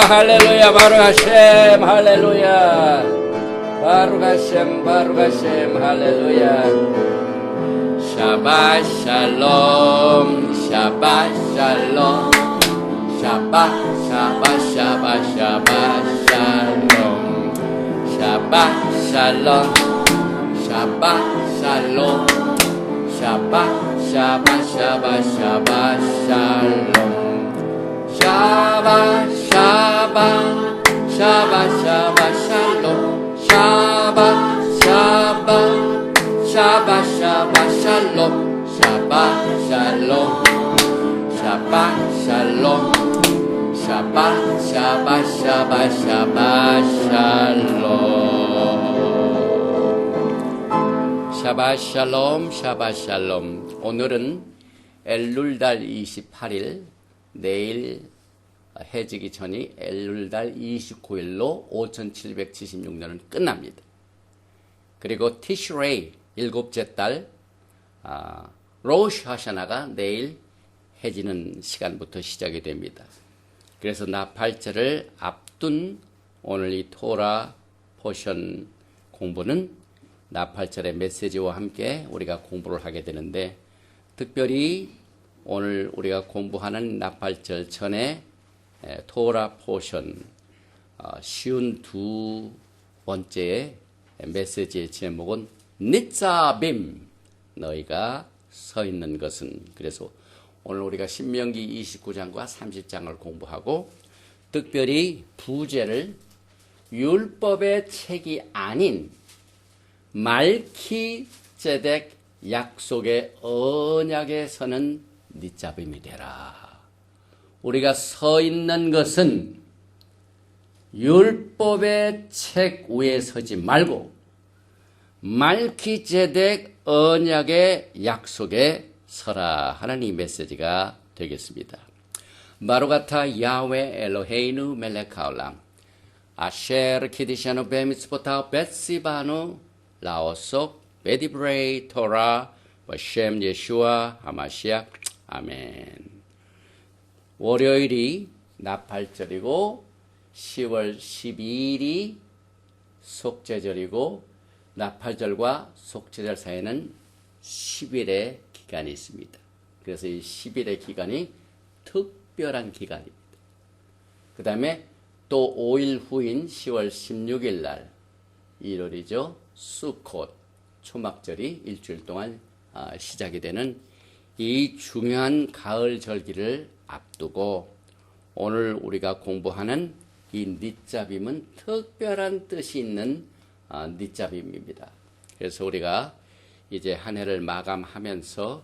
할렐루야, 바룩 하셈, 할렐루야. 바룩 하셈, 바룩 하셈, 할렐루야. 샤ባት 샬롬, 샤ባት 샬롬, 샤ባት, 샤ባት, 샤ባት, 샤ባት 샬롬, 샤ባት 샬롬, 샤ባት 샬롬, 샤ባት, 샤ባት, 샤ባት, 샤ባት 샬롬. 샤ባት 샤ባት 샤ባት 샤ባት 샬롬 샤ባት 샤ባት 샤ባት 샤ባት 샬롬 샤ባት 샬롬 샤ባት 샬롬 샤ባት 샤ባት 샤ባት 샤ባት 샬롬 샤ባት 샬롬 샤ባት 샬롬. 오늘은 엘룰달 28일, 내일 해지기 전이 엘룰달 29일로 5776년은 끝납니다. 그리고 티슈레이 일곱째 달 로시 하샤나가 내일 해지는 시간부터 시작이 됩니다. 그래서 나팔절을 앞둔 오늘 이 토라 포션 공부는 나팔절의 메시지와 함께 우리가 공부를 하게 되는데, 특별히 오늘 우리가 공부하는 나팔절 전에 토라 포션 쉬운 두 번째 메시지의 제목은 니짜빔, 너희가 서 있는 것은. 그래서 오늘 우리가 신명기 29장과 30장을 공부하고, 특별히 부제를 율법의 책이 아닌 말키제덱 약속의 언약에 서는 니짜빔이 되라. 우리가 서 있는 것은 율법의 책 위에 서지 말고 말키제덱 언약의 약속에 서라 하는 이 메시지가 되겠습니다. 바루가타 야훼 엘로헤이누 멜렉 하올람 아셰르 키디샤누 베미츠보타 베시바누 라오속 베디브레이 토라 와셴 예슈아 하마시아 아멘. 월요일이 나팔절이고 10월 12일이 속죄절이고, 나팔절과 속죄절 사이에는 10일의 기간이 있습니다. 그래서 이 10일의 기간이 특별한 기간입니다. 그 다음에 또 5일 후인 10월 16일 날 1월이죠. 수콧 초막절이 일주일 동안 시작이 되는 이 중요한 가을 절기를 앞두고 오늘 우리가 공부하는 이 니짜빔은 특별한 뜻이 있는 니짜빔입니다. 그래서 우리가 이제 한 해를 마감하면서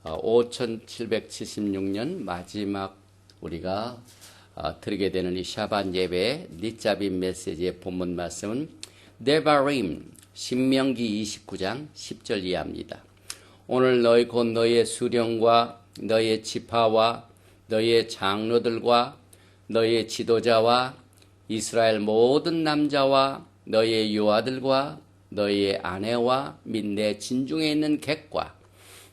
5776년 마지막 우리가 드리게 되는 이 샤반 예배의 니짜빔 메시지의 본문 말씀은 데바림 신명기 29장 10절 이하입니다. 오늘 너희 곧 너희의 수령과 너희의 지파와 너희의 장로들과 너희의 지도자와 이스라엘 모든 남자와 너희의 유아들과 너희의 아내와 및 내 진중에 있는 객과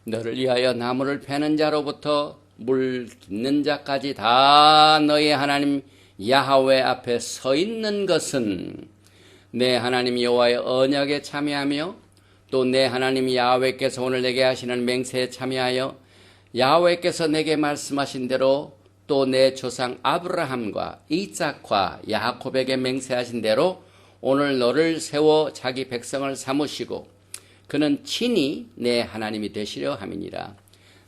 너를 위하여 나무를 패는 자로부터 물 깃는 자까지 다 너희 하나님 야훼 앞에 서 있는 것은 내 하나님 여호와의 언약에 참여하며 또 내 하나님 야훼께서 오늘 내게 하시는 맹세에 참여하여 야훼께서 내게 말씀하신 대로 또 내 조상 아브라함과 이삭과 야곱에게 맹세하신 대로 오늘 너를 세워 자기 백성을 삼으시고 그는 친히 내 하나님이 되시려 함이니라.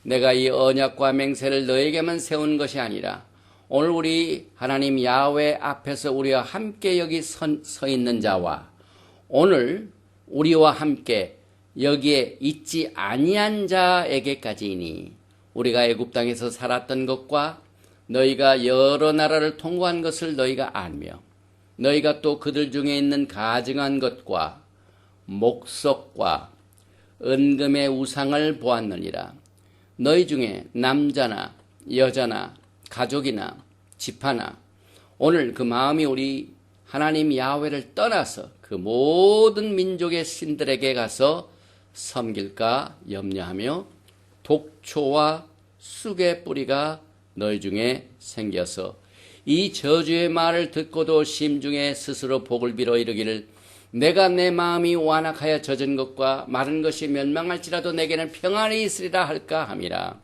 내가 이 언약과 맹세를 너에게만 세운 것이 아니라 오늘 우리 하나님 야훼 앞에서 우리와 함께 여기 서 있는 자와 오늘 우리와 함께 여기에 있지 아니한 자에게까지이니, 우리가 애굽 땅에서 살았던 것과 너희가 여러 나라를 통과한 것을 너희가 알며 너희가 또 그들 중에 있는 가증한 것과 목석과 은금의 우상을 보았느니라. 너희 중에 남자나 여자나 가족이나 지파나 오늘 그 마음이 우리 하나님 야훼를 떠나서 그 모든 민족의 신들에게 가서 섬길까 염려하며 독초와 쑥의 뿌리가 너희 중에 생겨서 이 저주의 말을 듣고도 심중에 스스로 복을 빌어 이르기를 내가 내 마음이 완악하여 젖은 것과 마른 것이 멸망할지라도 내게는 평안이 있으리라 할까 함이라.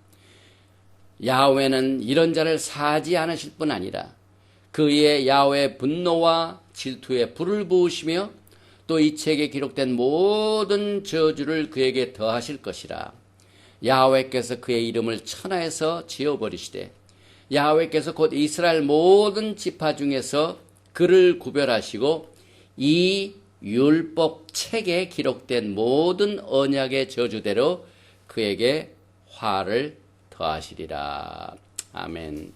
야훼는 이런 자를 사하지 않으실 뿐 아니라 그의 야훼의 분노와 질투에 불을 부으시며 또 이 책에 기록된 모든 저주를 그에게 더하실 것이라. 야훼께서 그의 이름을 천하에서 지어버리시되 야훼께서 곧 이스라엘 모든 지파 중에서 그를 구별하시고 이 율법 책에 기록된 모든 언약의 저주대로 그에게 화를 더하시리라. 아멘.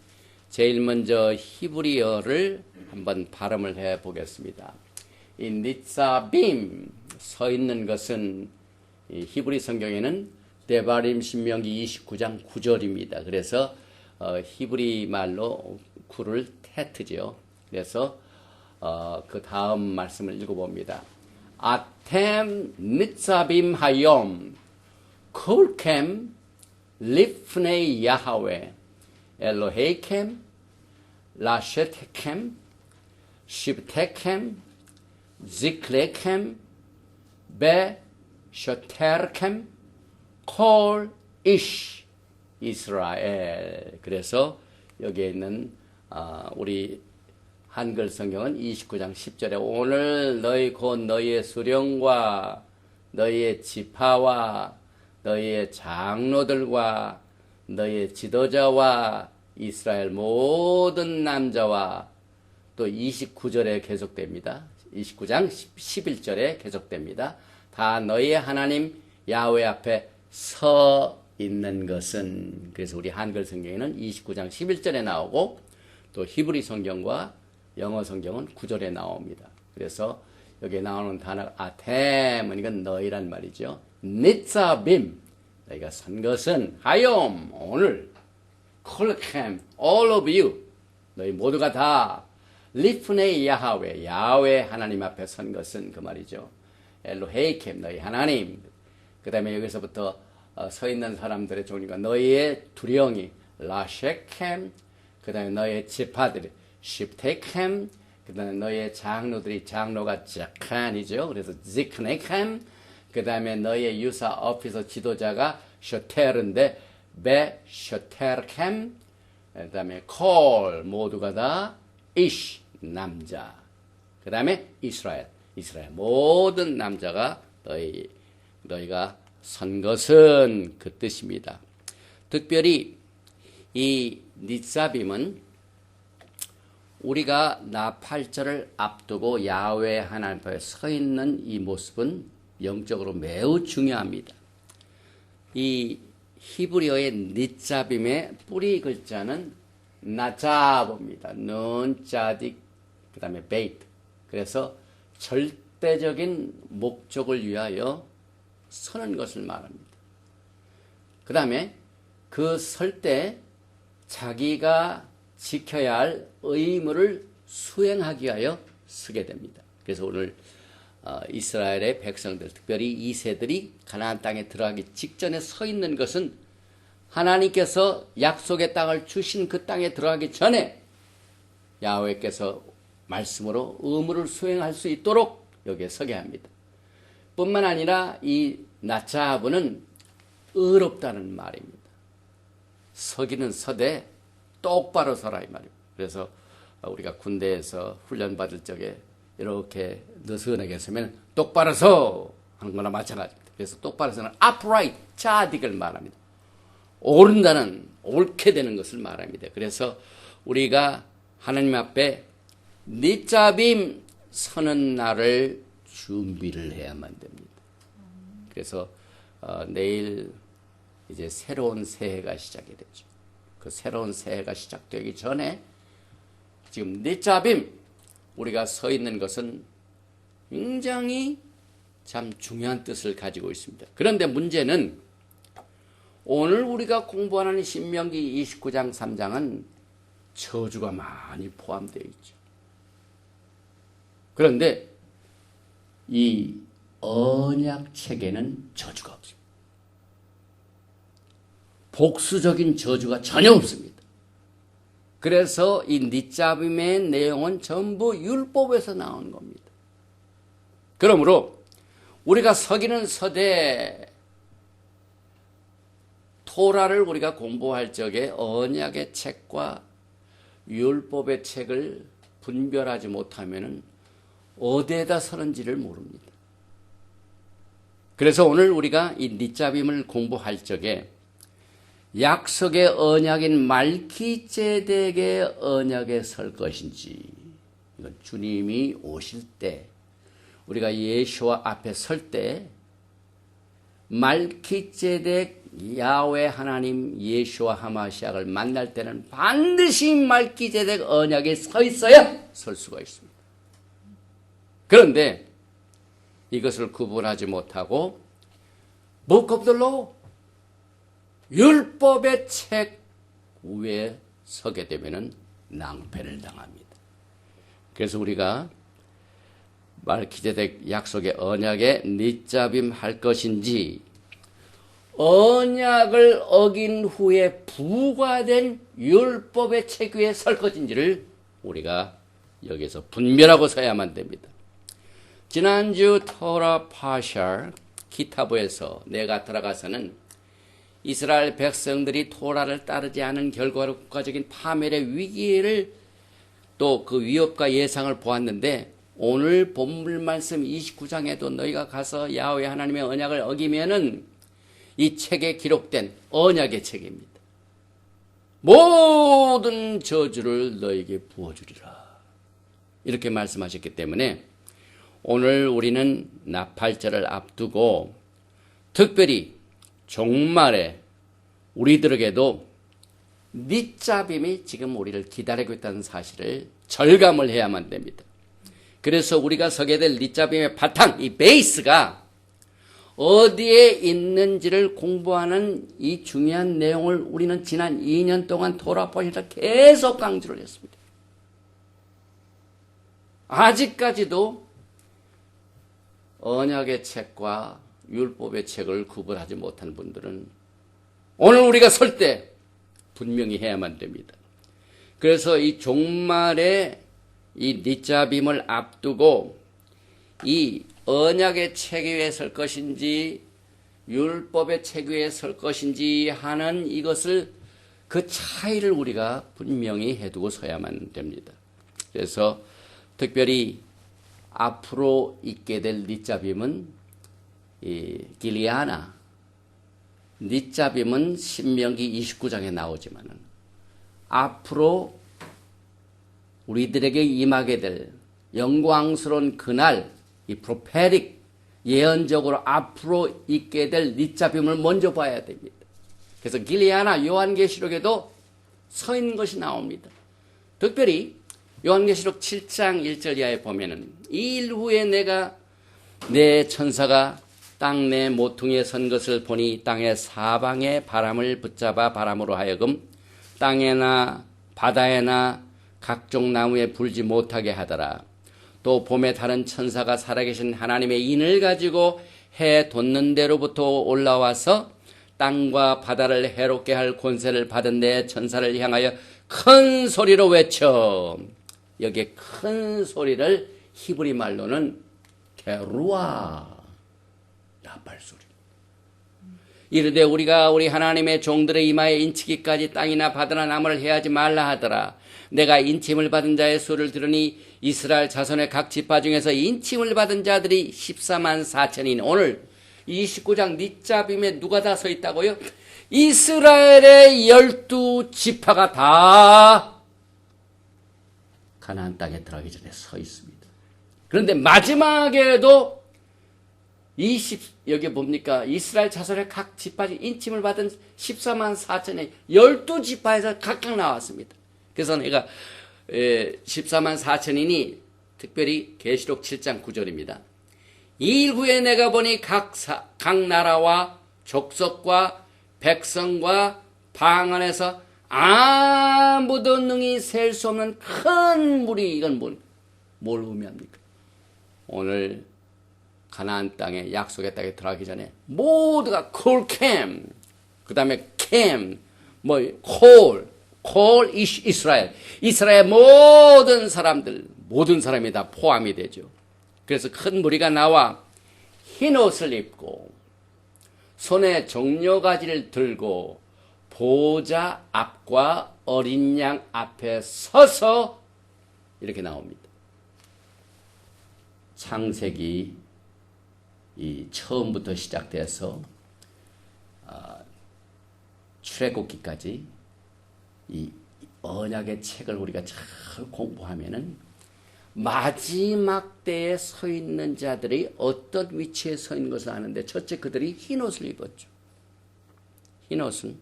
제일 먼저 히브리어를 한번 발음을 해 보겠습니다. 이 니사빔 서 있는 것은 이 히브리 성경에는 데바림 신명기 29장 9절입니다. 그래서 히브리 말로 구를 테트죠. 그래서 그 다음 말씀을 읽어봅니다. 아템 니사빔 하욤 콜켐 리프네이 야하웨 엘로헤이켐 라셰테켐 십테켐 지클레켐 베셔테르켐 콜 이시 이스라엘. 그래서 여기에 있는 우리 한글 성경은 29장 10절에 오늘 너희 곧 너희의 수령과 너희의 지파와 너희의 장로들과 너희의 지도자와 이스라엘 모든 남자와 또 29절에 계속됩니다. 29장 11절에 계속됩니다. 다 너희의 하나님 야훼 앞에 서 있는 것은, 그래서 우리 한글 성경에는 29장 11절에 나오고 또 히브리 성경과 영어 성경은 9절에 나옵니다. 그래서 여기에 나오는 단어 아템은 이건 너희란 말이죠. 니사빔 너희가 선 것은 하욤 오늘 콜켐 all of you 너희 모두가 다 리프네이 야하웨 야훼 하나님 앞에 선 것은 그 말이죠. 엘로헤이켐 너희 하나님. 그 다음에 여기서부터 서 있는 사람들의 종류가 너희의 두령이 라셰켐, 그 다음에 너희의 지파들이 십테켐, 그 다음에 너희의 장로들이 장로가 자칸이죠. 그래서 지크네켐, 그 다음에 너희의 유사 오피서 지도자가 셔테르인데 베셔테르켐, 그 다음에 콜 모두가 다 이시 남자, 그 다음에 이스라엘 모든 남자가 너희가 선 것은 그 뜻입니다. 특별히 이 니사빔은 우리가 나팔절을 앞두고 야훼 하나님 앞에 서 있는 이 모습은 영적으로 매우 중요합니다. 이 히브리어의 니사빔의 뿌리 글자는 나자보입니다. 눈, 짜딕, 그 다음에 베이트. 그래서 절대적인 목적을 위하여 서는 것을 말합니다. 그 다음에 그 설 때 자기가 지켜야 할 의무를 수행하기 위하여 서게 됩니다. 그래서 오늘 이스라엘의 백성들, 특별히 2세들이 가나안 땅에 들어가기 직전에 서 있는 것은 하나님께서 약속의 땅을 주신 그 땅에 들어가기 전에 야훼께서 말씀으로 의무를 수행할 수 있도록 여기에 서게 합니다. 뿐만 아니라 이 나자브는 의롭다는 말입니다. 서기는 서되 똑바로 서라 이 말입니다. 그래서 우리가 군대에서 훈련 받을 적에 이렇게 느슨하게 서면 똑바로 서 하는 거나 마찬가지입니다. 그래서 똑바로 서는 upright, 차딕을 말합니다. 옳은다는 옳게 되는 것을 말합니다. 그래서 우리가 하나님 앞에 니사빔 서는 날을 준비를 해야만 됩니다. 그래서 내일 이제 새로운 새해가 시작이 되죠. 그 새로운 새해가 시작되기 전에 지금 니사빔 우리가 서 있는 것은 굉장히 참 중요한 뜻을 가지고 있습니다. 그런데 문제는 오늘 우리가 공부하는 신명기 29장 3장은 저주가 많이 포함되어 있죠. 그런데 이 언약 책에는 저주가 없습니다. 복수적인 저주가 전혀 없습니다. 그래서 이 닛잡임의 내용은 전부 율법에서 나온 겁니다. 그러므로 우리가 서기는 서대 토라를 우리가 공부할 적에 언약의 책과 율법의 책을 분별하지 못하면 어디에다 서는지를 모릅니다. 그래서 오늘 우리가 이 닛잡임을 공부할 적에 약속의 언약인 말기제덱의 언약에 설 것인지, 이건 주님이 오실 때 우리가 예수와 앞에 설 때 말기제덱 야훼 하나님 예수와 하마시아를 만날 때는 반드시 말기제덱 언약에 서 있어야 설 수가 있습니다. 그런데 이것을 구분하지 못하고 Book of the Law, 율법의 책 위에 서게 되면 낭패를 당합니다. 그래서 우리가 말기제덱 약속의 언약에 닛잡임 할 것인지, 언약을 어긴 후에 부과된 율법의 책 위에 설 것인지를 우리가 여기서 분별하고 서야만 됩니다. 지난주 토라 파샬 키타브에서 내가 들어가서는 이스라엘 백성들이 토라를 따르지 않은 결과로 국가적인 파멸의 위기를 또 그 위협과 예상을 보았는데, 오늘 본문 말씀 29장에도 너희가 가서 야훼 하나님의 언약을 어기면은 이 책에 기록된 언약의 책입니다. 모든 저주를 너에게 부어주리라. 이렇게 말씀하셨기 때문에 오늘 우리는 나팔절을 앞두고 특별히 종말에 우리들에게도 닛잡임이 지금 우리를 기다리고 있다는 사실을 절감을 해야만 됩니다. 그래서 우리가 서게 될 닛잡임의 바탕, 이 베이스가 어디에 있는지를 공부하는 이 중요한 내용을 우리는 지난 2년 동안 토라포에서 계속 강조를 했습니다. 아직까지도 언약의 책과 율법의 책을 구분하지 못한 분들은 오늘 우리가 설 때 분명히 해야만 됩니다. 그래서 이 종말에 이 닛잡임을 앞두고 이 언약의 책 위에 설 것인지 율법의 책 위에 설 것인지 하는 이것을, 그 차이를 우리가 분명히 해두고 서야만 됩니다. 그래서 특별히 앞으로 있게 될 닛잡임은 이 길리아나, 닛잡임은 신명기 29장에 나오지만은 앞으로 우리들에게 임하게 될 영광스러운 그날, 이 프로페릭 예언적으로 앞으로 있게 될 닛잡임을 먼저 봐야 됩니다. 그래서 길리아나 요한계시록에도 서 있는 것이 나옵니다. 특별히 요한계시록 7장 1절 이하에 보면은 이 일 후에 내가 내 천사가 땅 내 모퉁이에 선 것을 보니 땅의 사방에 바람을 붙잡아 바람으로 하여금 땅에나 바다에나 각종 나무에 불지 못하게 하더라. 또 봄에 다른 천사가 살아계신 하나님의 인을 가지고 해 돋는 데로부터 올라와서 땅과 바다를 해롭게 할 권세를 받은 내 천사를 향하여 큰 소리로 외쳐. 여기에 큰 소리를 히브리 말로는 게루아, 나팔 소리. 이르되 우리가 우리 하나님의 종들의 이마에 인치기까지 땅이나 바다나 나무를 해하지 말라 하더라. 내가 인침을 받은 자의 수를 들으니 이스라엘 자손의 각 지파 중에서 인침을 받은 자들이 14만 4천인. 오늘 29장 닛잡임에 누가 다 서 있다고요? 이스라엘의 12지파가 다 가나안 땅에 들어가기 전에 서 있습니다. 그런데 마지막에도 여기 뭡니까? 이스라엘 자손의 각 지파 인침을 받은 14만 4천의 12지파에서 각각 나왔습니다. 그래서 내가 14만 4천이니 특별히 계시록 7장 9절입니다. 이 일 후에 내가 보니 각 나라와 족속과 백성과 방언에서 아무도 능히 셀 수 없는 큰 물이, 이건 뭘 의미합니까? 오늘 가나안 땅에, 약속의 땅에 들어가기 전에 모두가 콜캠, 그 다음에 캠, 콜, Call Israel. 이스라엘 모든 사람들, 모든 사람이 다 포함이 되죠. 그래서 큰 무리가 나와 흰 옷을 입고 손에 종려가지를 들고 보좌 앞과 어린 양 앞에 서서 이렇게 나옵니다. 창세기 이 처음부터 시작돼서 출애굽기까지 이 언약의 책을 우리가 잘 공부하면은 마지막 때에 서 있는 자들이 어떤 위치에 서 있는 것을 아는데, 첫째, 그들이 흰 옷을 입었죠. 흰 옷은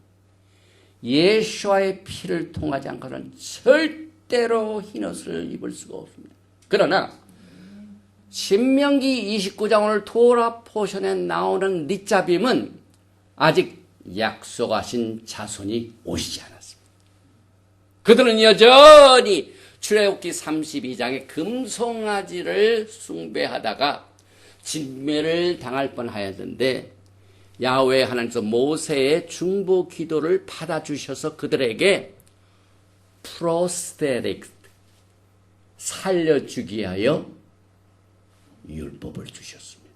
예수와의 피를 통하지 않고는 절대로 흰 옷을 입을 수가 없습니다. 그러나 신명기 29장 오늘 토라 포션에 나오는 릿자빔은 아직 약속하신 자손이 오시지 않았습니다. 그들은 여전히 출애굽기 32장의 금송아지를 숭배하다가 진멸을 당할 뻔하였는데, 야훼 하나님께서 모세의 중보 기도를 받아주셔서 그들에게 프로스테릭, 살려주기 위하여 율법을 주셨습니다.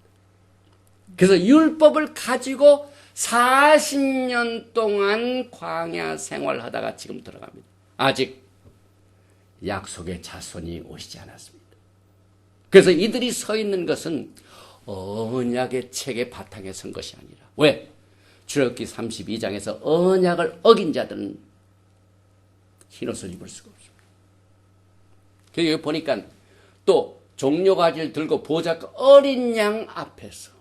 그래서 율법을 가지고 40년 동안 광야 생활하다가 지금 들어갑니다. 아직 약속의 자손이 오시지 않았습니다. 그래서 이들이 서 있는 것은 언약의 책의 바탕에 선 것이 아니라, 왜? 출애굽기 32장에서 언약을 어긴 자들은 흰옷을 입을 수가 없습니다. 그리고 여기 보니까 또 종려가지를 들고 보좌 어린 양 앞에서,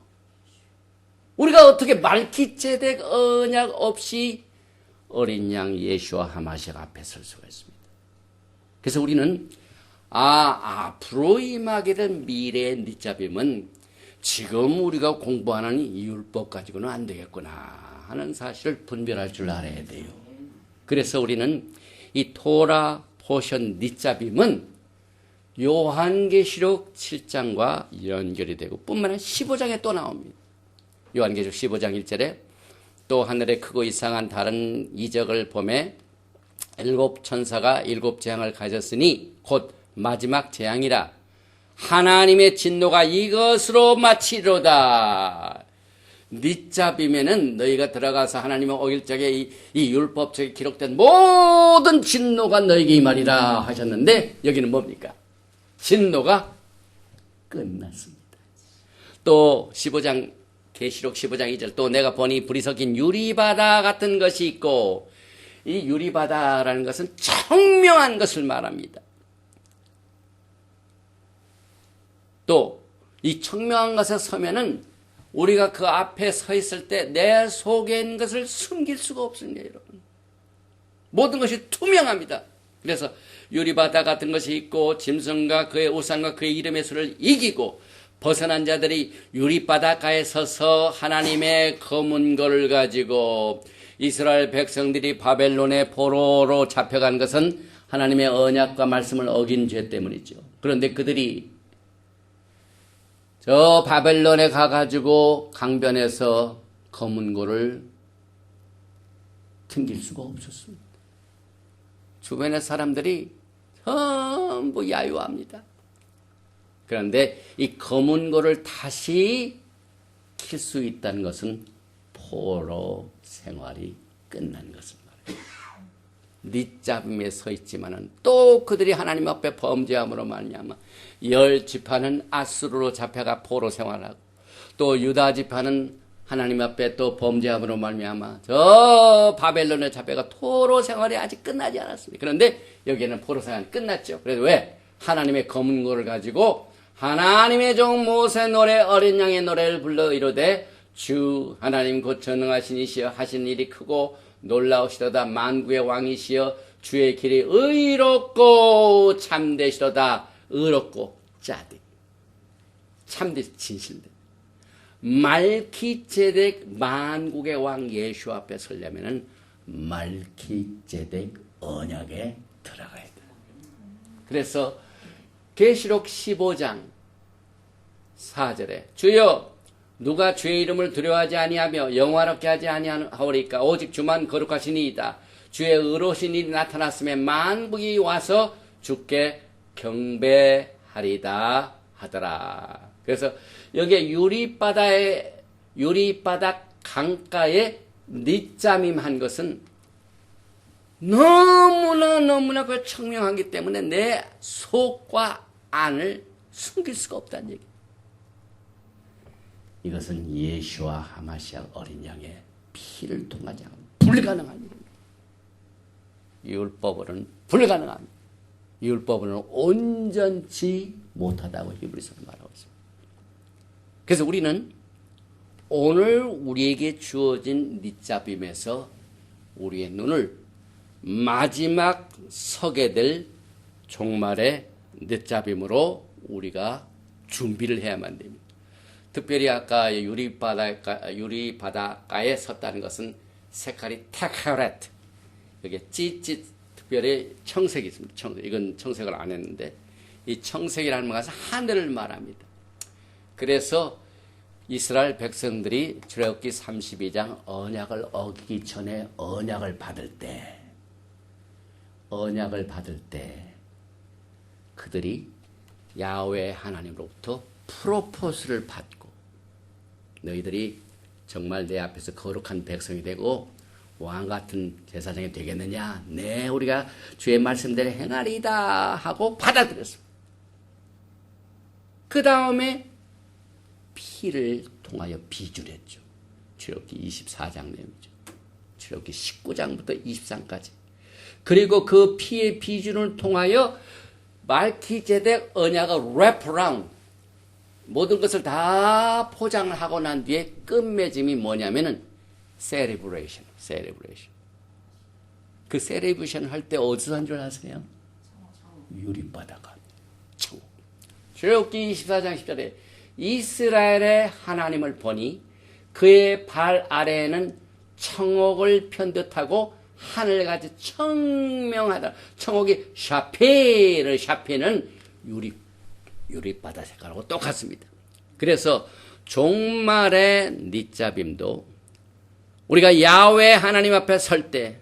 우리가 어떻게 말기ጼ덱 언약 없이 어린 양 예수와 하마시아 앞에 설 수가 있습니다. 그래서 우리는 앞으로 임하게 된 미래의 릿자빔은 지금 우리가 공부하는 이 율법 가지고는 안 되겠구나 하는 사실을 분별할 줄 알아야 돼요. 그래서 우리는 이 토라 포션 릿자빔은 요한계시록 7장과 연결이 되고 뿐만 아니라 15장에 또 나옵니다. 요한계시록 15장 1절에 또 하늘에 크고 이상한 다른 이적을 보매 일곱 천사가 일곱 재앙을 가졌으니 곧 마지막 재앙이라. 하나님의 진노가 이것으로 마치로다. 릿자빔에는 너희가 들어가서 하나님의 어길 적에 이 율법책에 기록된 모든 진노가 너희에게 임하리라 하셨는데, 여기는 뭡니까? 진노가 끝났습니다. 또 15장 계시록 15장 2절, 또 내가 보니 불이 섞인 유리바다 같은 것이 있고, 이 유리바다라는 것은 청명한 것을 말합니다. 또 이 청명한 것에 서면은 우리가 그 앞에 서 있을 때 내 속에 있는 것을 숨길 수가 없습니다, 여러분. 모든 것이 투명합니다. 그래서 유리바다 같은 것이 있고, 짐승과 그의 우상과 그의 이름의 수를 이기고 벗어난 자들이 유리바닷가에 서서 하나님의 검은 걸을 가지고, 이스라엘 백성들이 바벨론의 포로로 잡혀간 것은 하나님의 언약과 말씀을 어긴 죄 때문이죠. 그런데 그들이 저 바벨론에 가가지고 강변에서 검은 고를 튕길 수가 없었습니다. 주변의 사람들이 전부 야유합니다. 그런데 이 검은 고를 다시 킬 수 있다는 것은 포로 생활이 끝난 것을 말해요. 릿자빔에 서 있지만은 또 그들이 하나님 앞에 범죄함으로 말미암아 10지파는 아수르로 잡혀가 포로 생활하고, 또 유다 지파는 하나님 앞에 또 범죄함으로 말미암아 저 바벨론에 잡혀가 포로 생활이 아직 끝나지 않았습니다. 그런데 여기에는 포로 생활이 끝났죠. 그래서 왜? 하나님의 검은 고를 가지고 하나님의 종 모세 노래, 어린 양의 노래를 불러 이르되, 주 하나님 곧 전능하신 이시여 하신 일이 크고 놀라우시도다. 만국의 왕이시여 주의 길이 의롭고 참되시도다. 의롭고 짜득, 참되 진실되. 말기ጼ덱 만국의 왕 예수 앞에 서려면은 말기ጼ덱 언약에 들어가야 돼. 그래서 계시록 15장 4절에 주여 누가 주의 이름을 두려워하지 아니하며 영화롭게 하지 아니하오리까? 오직 주만 거룩하시니이다. 주의 의로우신 일이 나타났음에 만국이 와서 주께 경배하리다 하더라. 그래서 여기에 유리바닥 강가에 니짜밈 한 것은 너무나 그 청명하기 때문에 내 속과 안을 숨길 수가 없다는 얘기. 이것은 예수와 하마시아 어린 양의 피를 통하지 않으면 불가능한 일입니다. 율법으로는 불가능합니다. 율법으로는 온전치 못하다고 히브리서는 말하고 있습니다. 그래서 우리는 오늘 우리에게 주어진 니짜빔에서 우리의 눈을 마지막 서게 될 종말의 늦잡임으로 우리가 준비를 해야만 됩니다. 특별히 아까 유리바닷가에 섰다는 것은 색깔이 타카렛, 여기 찌릿 특별히 청색이 있습니다. 이건 청색을 안 했는데 이 청색이라는 것은 하늘을 말합니다. 그래서 이스라엘 백성들이 출애굽기 32장 언약을 어기기 전에 언약을 받을 때 그들이 야훼 하나님으로부터 프로포즈를 받고 너희들이 정말 내 앞에서 거룩한 백성이 되고 왕 같은 제사장이 되겠느냐? 네, 우리가 주의 말씀대로 행하리이다 하고 받아들였습니다. 그 다음에 피를 통하여 비준했죠. 출애굽기 24장 내용이죠. 출애굽기 19장부터 23까지. 그리고 그 피의 비준을 통하여 말키제덱 언약의 랩라운드 모든 것을 다 포장을 하고 난 뒤에 끝맺음이 뭐냐면은 celebration. 그 celebration 할 때 어디서 한 줄 아세요? 유리바다가 청옥. 출애굽기 24장 10절에 이스라엘의 하나님을 보니 그의 발 아래에는 청옥을 편듯하고 하늘같이 청명하다. 청옥이 샤페는 유리바다 색깔하고 똑같습니다. 그래서 종말의 니짜빔도 우리가 야훼 하나님 앞에 설 때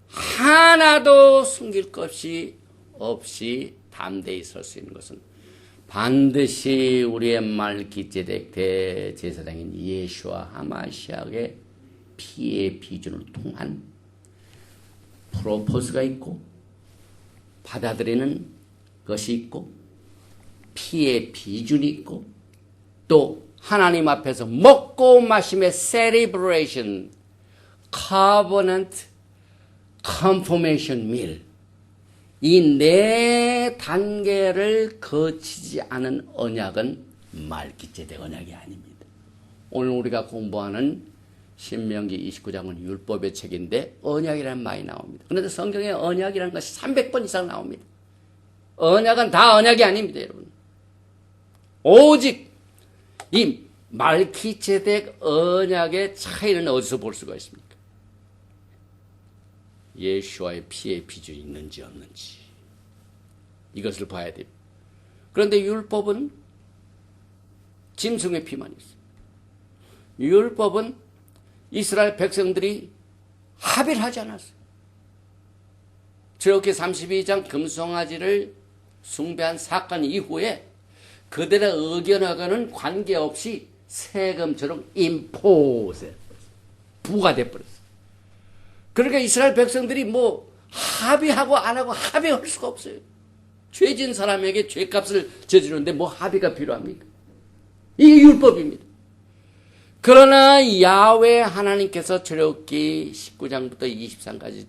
하나도 숨길 것이 없이 담대히 설 수 있는 것은 반드시 우리의 말기제덱 대제사장인 예수와 하마시아의 피의 비준을 통한 프로포즈가 있고 받아들이는 것이 있고 피의 비준이 있고 또 하나님 앞에서 먹고 마심의 celebration, covenant, confirmation meal 이 네 단계를 거치지 않은 언약은 말기제덱 언약이 아닙니다. 오늘 우리가 공부하는 신명기 29장은 율법의 책인데 언약이라는 말이 나옵니다. 그런데 성경에 언약이라는 것이 300번 이상 나옵니다. 언약은 다 언약이 아닙니다, 여러분. 오직 이 말기제덱 언약의 차이는 어디서 볼 수가 있습니까? 예수와의 피의 비준이 있는지 없는지 이것을 봐야 됩니다. 그런데 율법은 짐승의 피만 있어요. 율법은 이스라엘 백성들이 합의를 하지 않았어요. 출애굽기 32장 금송아지를 숭배한 사건 이후에 그들의 의견하고는 관계없이 세금처럼 임포세 부과돼버렸어요. 그러니까 이스라엘 백성들이 뭐 합의하고 안 하고 합의할 수가 없어요. 죄진 사람에게 죄값을 져주는데 뭐 합의가 필요합니까? 이게 율법입니다. 그러나 야훼 하나님께서 출애굽기 19장부터 23까지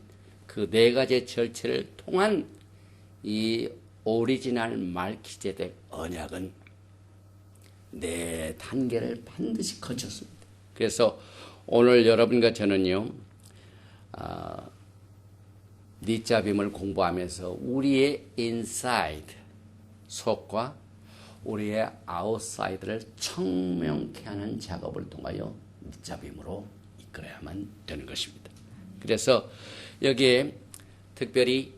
그 네 가지 절차를 통한 이 오리지널 말기제덱 언약은 네 단계를 반드시 거쳤습니다. 그래서 오늘 여러분과 저는요, 니짜빔을 공부하면서 우리의 inside 속과 우리의 outside를 청명케 하는 작업을 통하여 니짜빔으로 이끌어야만 되는 것입니다. 그래서 여기에 특별히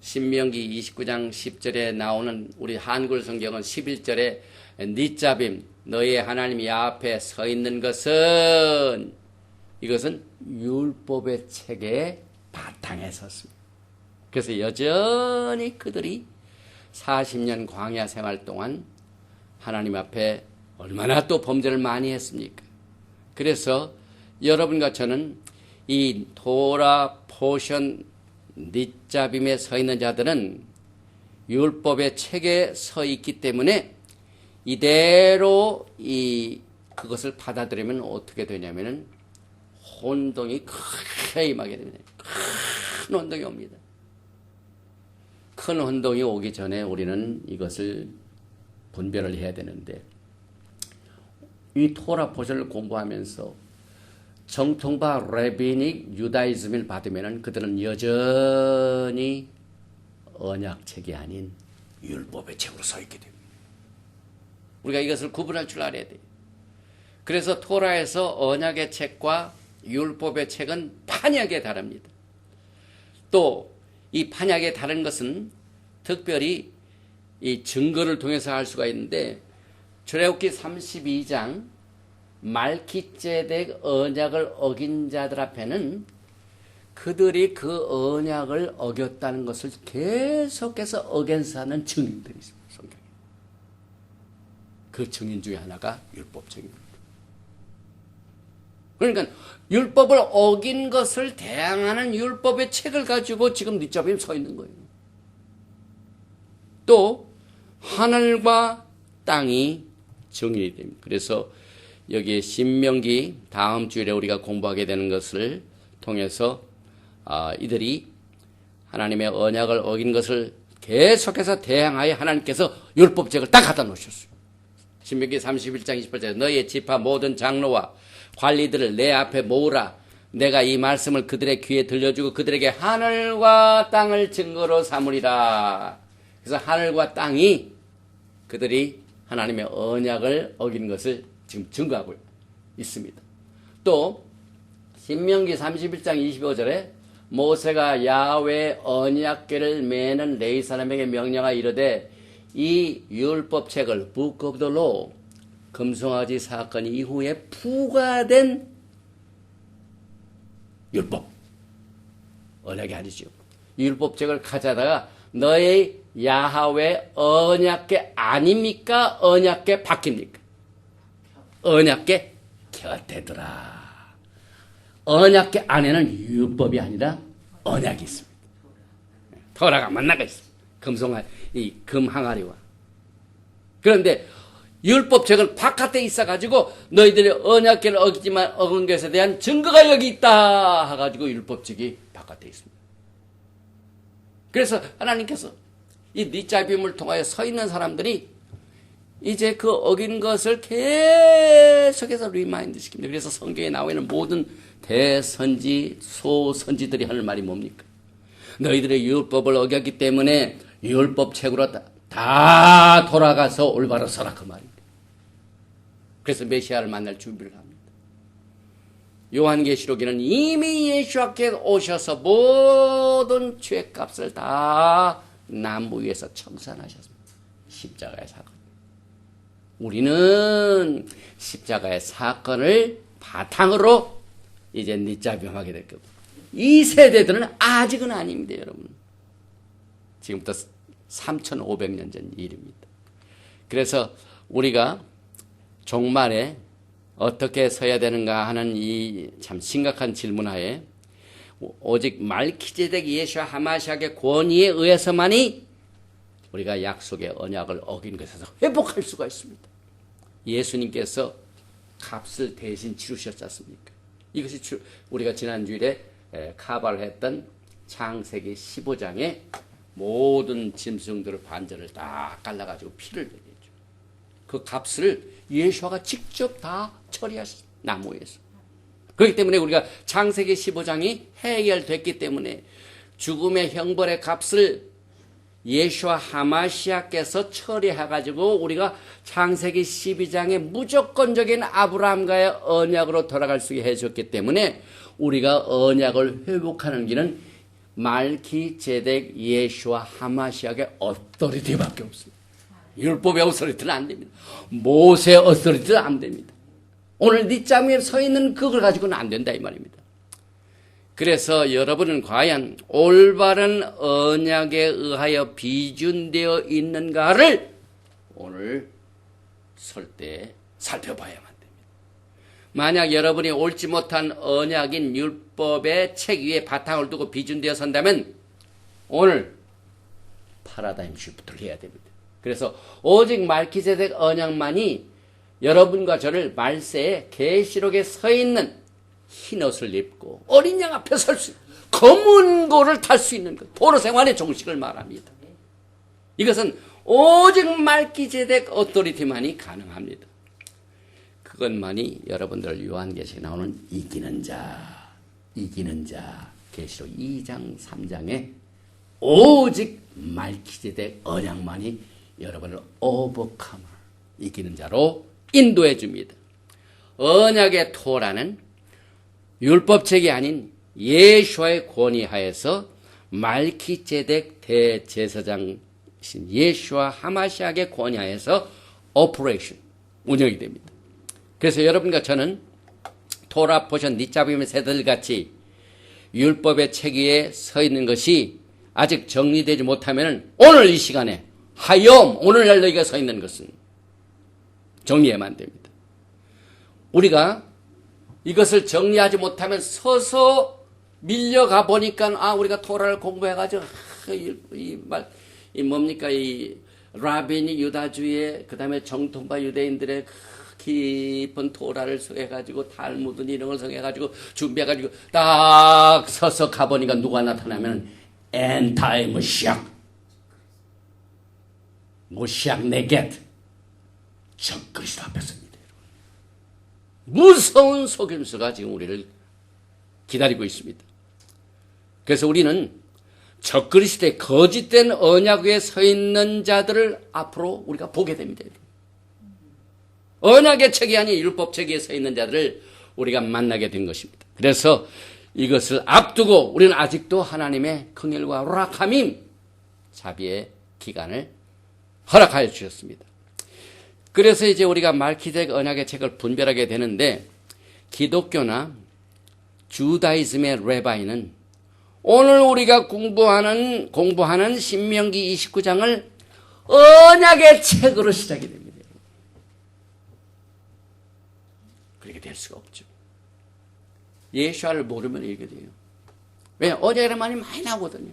신명기 29장 10절에 나오는 우리 한글 성경은 11절에 니짜빔 너의 하나님 야훼 앞에 서 있는 것은 이것은 율법의 책에 바탕에 섰습니다. 그래서 여전히 그들이 40년 광야 생활 동안 하나님 앞에 얼마나 또 범죄를 많이 했습니까? 그래서 여러분과 저는 이 토라 포션 닛자빔에 서 있는 자들은 율법의 책에 서 있기 때문에 이대로 그것을 받아들이면 어떻게 되냐면은 혼동이 크게 임하게 됩니다. 큰 혼동이 옵니다. 큰 혼동이 오기 전에 우리는 이것을 분별을 해야 되는데, 이 토라 포션을 공부하면서 정통파 레비닉 유다이즘을 받으면 그들은 여전히 언약책이 아닌 율법의 책으로 서 있게 됩니다. 우리가 이것을 구분할 줄 알아야 돼요. 그래서 토라에서 언약의 책과 율법의 책은 판약에 다릅니다. 또 이 판약에 다른 것은 특별히 이 증거를 통해서 알 수가 있는데, 출애굽기 32장 말기ጼ덱 언약을 어긴 자들 앞에는 그들이 그 언약을 어겼다는 것을 계속해서 어겐사는 증인들이 있습니다. 성경에. 그 증인 중에 하나가 율법책입니다. 그러니까 율법을 어긴 것을 대항하는 율법의 책을 가지고 지금 닛자빔 서 있는 거예요. 또 하늘과 땅이 정인이 됩니다. 그래서 여기에 신명기 다음 주일에 우리가 공부하게 되는 것을 통해서 이들이 하나님의 언약을 어긴 것을 계속해서 대항하여 하나님께서 율법책을 딱 갖다 놓으셨어요. 신명기 31장 28절에 너희의 지파 모든 장로와 관리들을 내 앞에 모으라. 내가 이 말씀을 그들의 귀에 들려주고 그들에게 하늘과 땅을 증거로 삼으리라. 그래서 하늘과 땅이 그들이 하나님의 언약을 어긴 것을 지금 증거하고 있습니다. 또 신명기 31장 25절에 모세가 야훼 언약궤를 매는 레위 사람에게 명령하여 이르되 이 율법책을 Book of the Law 금송아지 사건 이후에 부과된 율법, 언약이 아니죠. 율법책을 가져다가 너의 야훼 언약궤 아닙니까? 언약궤 바뀝니까? 언약궤 곁에더라. 언약궤 안에는 율법이 아니라 언약이 있습니다. 토라가 만나가 있습니다. 이 금항아리와. 그런데 율법책은 바깥에 있어가지고 너희들이 언약궤를 어기지만 어긴 것에 대한 증거가 여기 있다 해가지고 율법책이 바깥에 있습니다. 그래서 하나님께서 이 닛자빔을 통하여 서 있는 사람들이 이제 그 어긴 것을 계속해서 리마인드 시킵니다. 그래서 성경에 나와 있는 모든 대선지, 소선지들이 하는 말이 뭡니까? 너희들의 율법을 어겼기 때문에 율법책으로 다 돌아가서 올바로 서라, 그 말입니다. 그래서 메시아를 만날 준비를 합니다. 요한계시록에는 이미 예수께 오셔서 모든 죄값을 다 나무 위에서 청산하셨습니다. 십자가의 사건. 우리는 십자가의 사건을 바탕으로 이제 닛자빔하게 될 겁니다. 이 세대들은 아직은 아닙니다, 여러분. 지금부터 3,500년 전 일입니다. 그래서 우리가 종말에 어떻게 서야 되는가 하는 이 참 심각한 질문하에 오직 말기ጼ덱 예수와 하마시아의 권위에 의해서만이 우리가 약속의 언약을 어긴 것에서 회복할 수가 있습니다. 예수님께서 값을 대신 치르셨지 않습니까? 이것이 우리가 지난주일에 카바를 했던 창세기 15장에 모든 짐승들의 반절을 다 갈라가지고 피를 흘렸죠. 그 값을 예수가 직접 다 처리하셨어요. 나무에서. 그렇기 때문에 우리가 창세기 15장이 해결됐기 때문에 죽음의 형벌의 값을 예수와 하마시아께서 처리해가지고 우리가 창세기 12장의 무조건적인 아브라함과의 언약으로 돌아갈 수 있게 해줬기 때문에 우리가 언약을 회복하는 길은 말기ጼ덱 예수와 하마시아의 어토리티밖에 없습니다. 율법의 어토리티는 안 됩니다. 모세의 어토리티는 안 됩니다. 오늘 닛자빔에 서 있는 그걸 가지고는 안 된다 이 말입니다. 그래서 여러분은 과연 올바른 언약에 의하여 비준되어 있는가를 오늘 설 때 살펴봐야만 됩니다. 만약 여러분이 옳지 못한 언약인 율법의 책 위에 바탕을 두고 비준되어 선다면 오늘 파라다임 시프트를 해야 됩니다. 그래서 오직 말기세덱 언약만이 여러분과 저를 말세에 계시록에 서 있는 흰 옷을 입고 어린 양 앞에 설 수, 검은 고를 탈 수 있는 것, 포로 생활의 종식을 말합니다. 이것은 오직 말기세덱 어토리티만이 가능합니다. 그것만이 여러분들 요한계시에 나오는 이기는 자 계시록 2장 3장에 오직 말기세덱 언약만이 여러분을 오버카머, 이기는 자로 인도해 줍니다. 언약의 토라는 율법책이 아닌 예수와의 권위하에서 말기세덱 대제사장이신 예수와 하마시아의 권위하에서 오퍼레이션, 운영이 됩니다. 그래서 여러분과 저는 토라, 포션, 니짜빔의 새들같이 율법의 책 위에 서 있는 것이 아직 정리되지 못하면 오늘 이 시간에 하염, 오늘날 너희가 서 있는 것은 정리해야만 됩니다. 우리가 이것을 정리하지 못하면 서서 밀려가 보니까 우리가 토라를 공부해가지고 이 라빈이 유다주의 그다음에 정통파 유대인들의 깊은 토라를 성해가지고 탈무드 이런 걸 성해가지고 준비해가지고 딱 서서 가보니까 누가 나타나면 엔타이 모시악 네겟 적그리스도 앞에 섭니다. 무서운 속임수가 지금 우리를 기다리고 있습니다. 그래서 우리는 적그리스도의 거짓된 언약 위에 서 있는 자들을 앞으로 우리가 보게 됩니다. 언약의 책이 아닌 율법책 위에 서 있는 자들을 우리가 만나게 된 것입니다. 그래서 이것을 앞두고 우리는 아직도 하나님의 긍휼과 락함임 자비의 기간을 허락하여 주셨습니다. 그래서 이제 우리가 말기세덱 언약의 책을 분별하게 되는데 기독교나 주다이즘의 레바이는 오늘 우리가 공부하는 신명기 29장을 언약의 책으로 시작이 됩니다. 그렇게 될 수가 없죠. 예수를 모르면 이렇게 돼요. 왜? 언약이라는 말이 많이 나오거든요.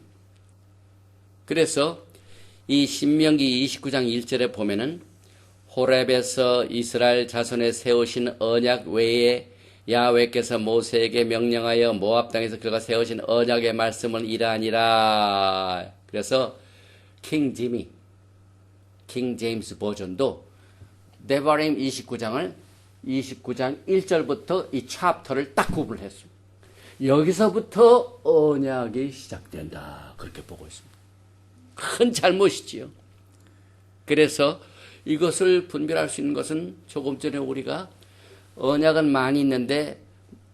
그래서 이 신명기 29장 1절에 보면은 호렙에서 이스라엘 자손에 세우신 언약 외에 야훼께서 모세에게 명령하여 모압 땅에서 그가 세우신 언약의 말씀은 이러하니라. 그래서 킹 제임스 버전도 데바림 29장 1절부터 이 챕터를 딱 구분했습니다. 여기서부터 언약이 시작된다. 그렇게 보고 있습니다. 큰 잘못이지요. 그래서 이것을 분별할 수 있는 것은 조금 전에 우리가 언약은 많이 있는데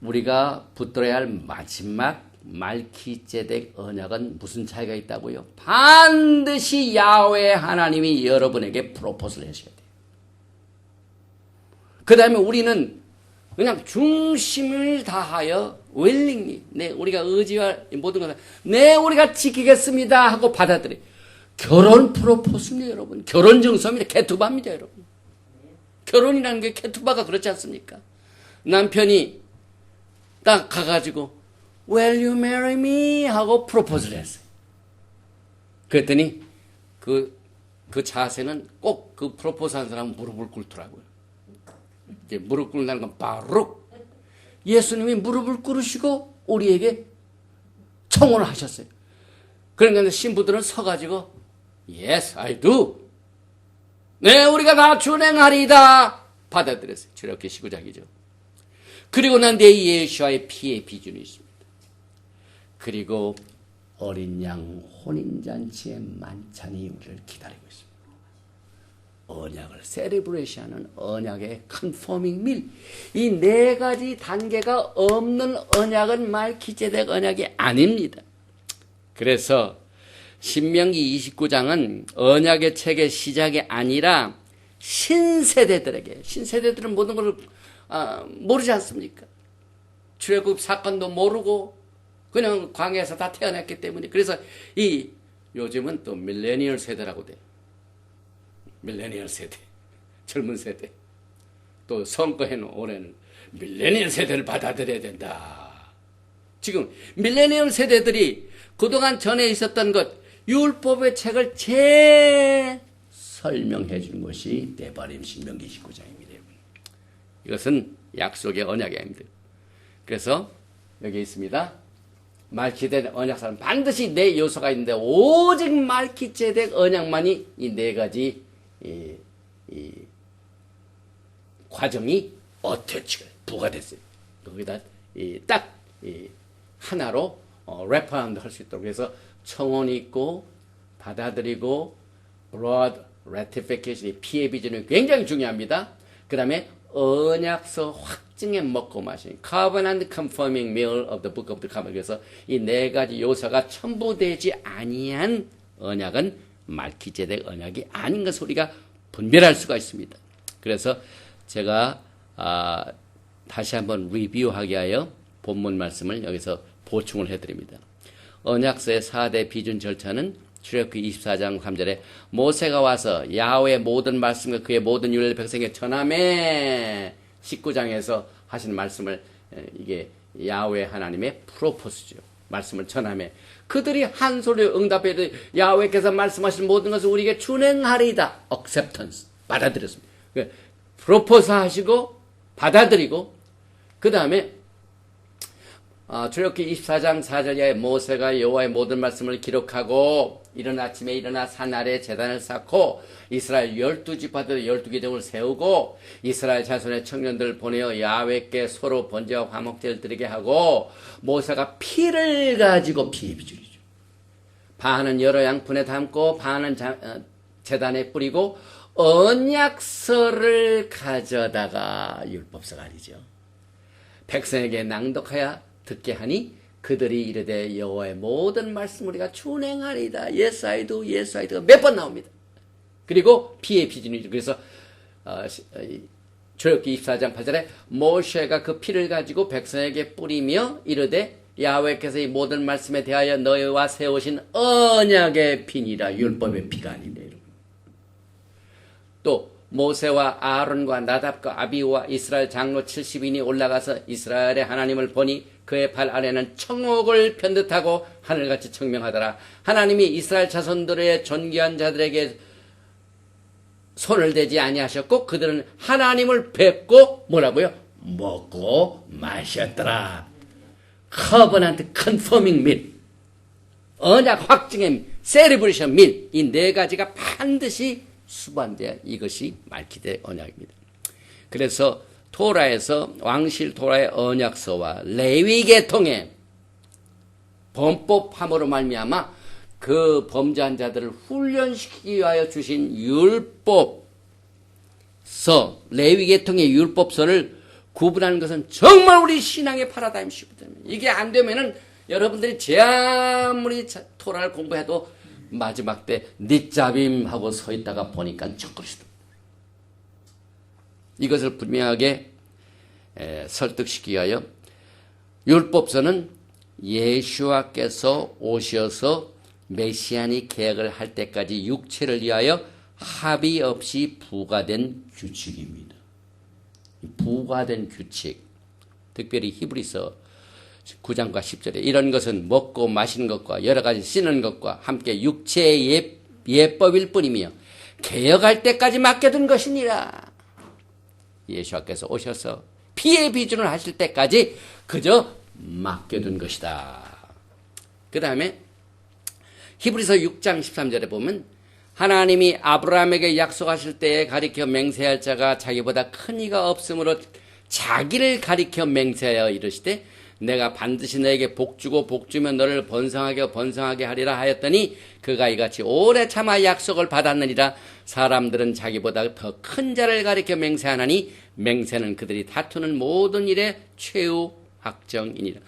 우리가 붙들어야 할 마지막 말기세덱 언약은 무슨 차이가 있다고요? 반드시 야훼 하나님이 여러분에게 프로포즈를 하셔야 돼요. 그 다음에 우리는 그냥 중심을 다하여 willingly, 우리가 의지와 모든 것을 우리가 지키겠습니다 하고 받아들여요. 결혼 프로포즈입니다, 여러분. 결혼 증서입니다. 케투바입니다, 여러분. 결혼이라는 게 케투바가 그렇지 않습니까? 남편이 딱 가가지고 Will you marry me? 하고 프로포즈를 했어요. 그랬더니 그 자세는 꼭 그 프로포즈 한 사람은 무릎을 꿇더라고요. 이제 무릎 꿇는다는 건 바로 예수님이 무릎을 꿇으시고 우리에게 청혼을 하셨어요. 그러니까 신부들은 서가지고 Yes, I do. 네, 우리가 다 준행하리다. 받아들였어요. 출애굽기 19장이죠. 그리고 난 뒤에 예수와의 피의 비준이 있습니다. 그리고 어린 양 혼인잔치의 만찬이 우리를 기다리고 있습니다. 언약을 세레브레이션하는 언약의 컨포밍 밀. 이 네 가지 단계가 없는 언약은 말기세덱 언약이 아닙니다. 그래서 신명기 29장은 언약의 책의 시작이 아니라 신세대들은 모든 걸 모르지 않습니까? 출애굽 사건도 모르고 그냥 광야에서 다 태어났기 때문에. 그래서 이 요즘은 또 밀레니얼 세대라고 돼요. 밀레니얼 세대. 젊은 세대. 또 선거에는 올해는 밀레니얼 세대를 받아들여야 된다. 지금 밀레니얼 세대들이 그동안 전에 있었던 것, 율법의 책을 설명해 준 것이 데바림 신명기 19장입니다. 이것은 약속의 언약입니다. 그래서 여기 있습니다. 말키제덱 언약사는 반드시 네 요소가 있는데 오직 말키제덱 언약만이 이 네 가지 이 과정이 어태치가 부과됐어요. 거기다 딱 하나로 레퍼런드 할 수 있도록. 그래서 청원이 있고 받아들이고 broad ratification, 피해 비준이 굉장히 중요합니다. 그 다음에 언약서 확증에 먹고 마시는 covenant confirming meal of the book of the covenant. 그래서 이 네 가지 요소가 첨부되지 아니한 언약은 말키제덱 언약이 아닌 것을 우리가 분별할 수가 있습니다. 그래서 제가 다시 한번 리뷰하기 위하여 본문 말씀을 여기서 보충을 해드립니다. 언약서의 4대 비준 절차는 출애굽기 24장 3절에 모세가 와서 야훼의 모든 말씀과 그의 모든 율례를 백성에게 전하매 19장에서 하신 말씀을 이게 야훼 하나님의 프로포스죠. 말씀을 전하매 그들이 한 소리로 응답해도 야훼께서 말씀하신 모든 것을 우리에게 준행하리이다. acceptance 받아들였습니다. 프로포스 하시고 받아들이고 그 다음에 출애굽기 24장 4절에 모세가 여호와의 모든 말씀을 기록하고 이른 아침에 일어나 산 아래 제단을 쌓고 이스라엘 12지파들 12계정을 세우고 이스라엘 자손의 청년들을 보내어 야훼께 소로 번제와 화목제를 드리게 하고 모세가 피를 가지고 피의 비준이죠. 반은 여러 양푼에 담고 반은 제단에 뿌리고 언약서를 가져다가 율법서가 아니죠. 백성에게 낭독하여 듣게 하니 그들이 이르되 여호와의 모든 말씀 우리가 준행하리이다. Yes I do, yes I do 몇 번 나옵니다. 그리고 피의 비준이죠. 그래서 출애굽기 24장 8절에 모세가 그 피를 가지고 백성에게 뿌리며 이르되 야훼께서 이 모든 말씀에 대하여 너희와 세우신 언약의 피니라. 율법의 피가 아니네. 또 모세와 아론과 나답과 아비우와 이스라엘 장로 70인이 올라가서 이스라엘의 하나님을 보니 그의 발 아래는 청옥을 편듯하고 하늘같이 청명하더라. 하나님이 이스라엘 자손들의 존귀한 자들에게 손을 대지 아니하셨고 그들은 하나님을 뵙고 뭐라고요? 먹고 마셨더라. Covenant confirming meal, 언약 확증의 celebration meal, 이 네 가지가 반드시 수반돼야 이것이 말키제덱 언약입니다. 그래서 토라에서 왕실 토라의 언약서와 레위계통의 범법함으로 말미암아 그 범죄한 자들을 훈련시키기 위하여 주신 율법서, 레위계통의 율법서를 구분하는 것은 정말 우리 신앙의 파라다임시거든요. 이게 안 되면은 여러분들이 제 아무리 토라를 공부해도 마지막 때 닛잡임 하고 서 있다가 보니까 적그리스도. 이것을 분명하게 설득시키기 위하여 율법서는 예수와께서 오셔서 메시아닉 계약을 할 때까지 육체를 위하여 합의 없이 부과된 규칙입니다. 부과된 규칙, 특별히 히브리서 9장과 10절에 이런 것은 먹고 마시는 것과 여러 가지 씻는 것과 함께 육체의 예법일 뿐이며 개혁할 때까지 맡겨둔 것이니라. 예수께서 오셔서 피의 비준을 하실 때까지 그저 맡겨둔 것이다. 그 다음에 히브리서 6장 13절에 보면 하나님이 아브라함에게 약속하실 때에 가리켜 맹세할 자가 자기보다 큰 이가 없으므로 자기를 가리켜 맹세하여 이르시되 내가 반드시 너에게 복주고 복주면 너를 번성하게 하리라 하였더니 그가 이같이 오래 참아 약속을 받았느니라. 사람들은 자기보다 더 큰 자를 가리켜 맹세하나니 맹세는 그들이 다투는 모든 일의 최후 확정이니라.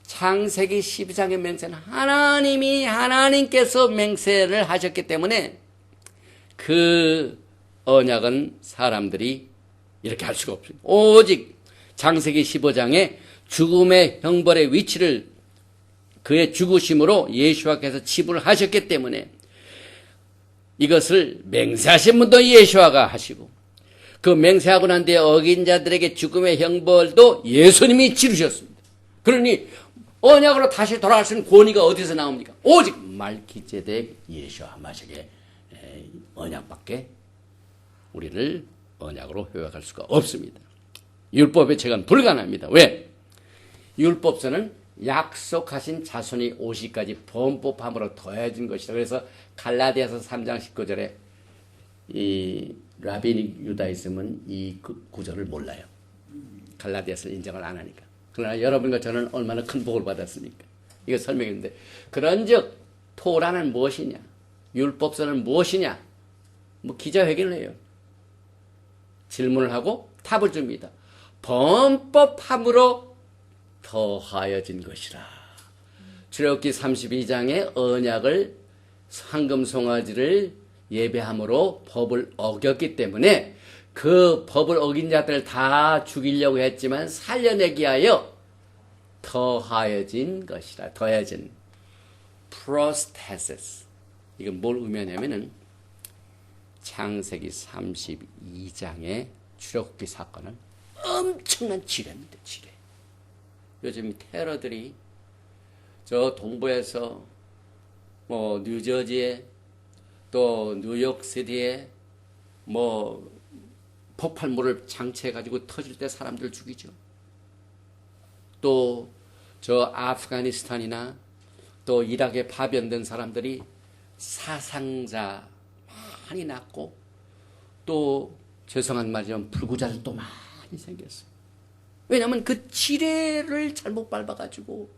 창세기 12장의 맹세는 하나님께서 맹세를 하셨기 때문에 그 언약은 사람들이 이렇게 할 수가 없습니다. 오직 창세기 15장에 죽음의 형벌의 위치를 그의 죽으심으로 예수와께서 지불하셨기 때문에 이것을 맹세하신 분도 예수와가 하시고 그 맹세하고 난 뒤에 어긴 자들에게 죽음의 형벌도 예수님이 치르셨습니다. 그러니 언약으로 다시 돌아갈 수 있는 권위가 어디서 나옵니까? 오직 말기ጼ덱 예수와 하마식의 언약밖에 우리를 언약으로 회복할 수가 없습니다. 율법의 책은 불가능합니다. 왜? 율법서는 약속하신 자손이 오시기까지 범법함으로 더해진 것이다. 그래서 갈라디아서 3장 19절에 이 라비닉 유다이즘은 이 구절을 몰라요. 갈라디아서를 인정을 안 하니까. 그러나 여러분과 저는 얼마나 큰 복을 받았습니까? 이거 설명했는데 그런즉 토라는 무엇이냐? 율법서는 무엇이냐? 뭐 기자회견을 해요. 질문을 하고 답을 줍니다. 범법함으로 더하여진 것이라. 출애굽기 32장의 언약을 황금 송아지를 예배함으로 법을 어겼기 때문에 그 법을 어긴 자들을 다 죽이려고 했지만 살려내기 위하여 더하여진 것이라. 더해진 프로스테시스. 이건 뭘 의미하냐면은 창세기 32장의 출애굽기 사건은 엄청난 지뢰입니다. 지뢰. 요즘 테러들이 저 동부에서 뭐 뉴저지에 또 뉴욕시티에 뭐 폭발물을 장치해가지고 터질 때 사람들 죽이죠. 또 저 아프가니스탄이나 또 이락에 파견된 사람들이 사상자 많이 났고 또 죄송한 말이지만 불구자들도 많이 생겼어요. 왜냐하면 그 지뢰를 잘못 밟아가지고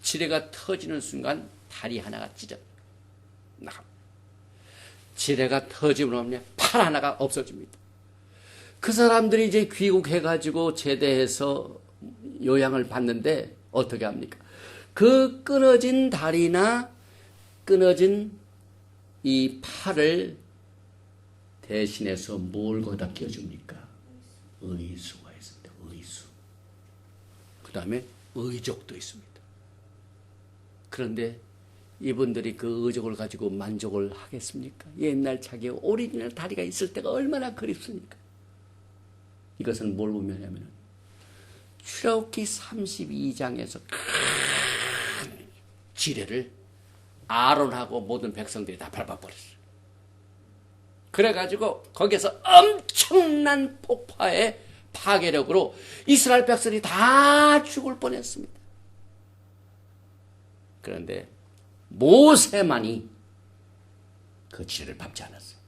지뢰가 터지는 순간 다리 하나가 찢어 나갑니다. 지뢰가 터지면 팔 하나가 없어집니다. 그 사람들이 이제 귀국해가지고 제대해서 요양을 받는데 어떻게 합니까? 그 끊어진 다리나 끊어진 이 팔을 대신해서 뭘 거다 끼워줍니까? 의수가 있습니다. 의수. 그 다음에 의족도 있습니다. 그런데 이분들이 그 의족을 가지고 만족을 하겠습니까? 옛날 자기 오리지널 다리가 있을 때가 얼마나 그립습니까? 이것은 뭘 의미하냐면 출애굽기 32장에서 큰 지뢰를 아론하고 모든 백성들이 다 밟아버렸어요. 그래가지고 거기에서 엄청난 폭파의 파괴력으로 이스라엘 백성이 다 죽을 뻔했습니다. 그런데 모세만이 그 지뢰를 밟지 않았어요.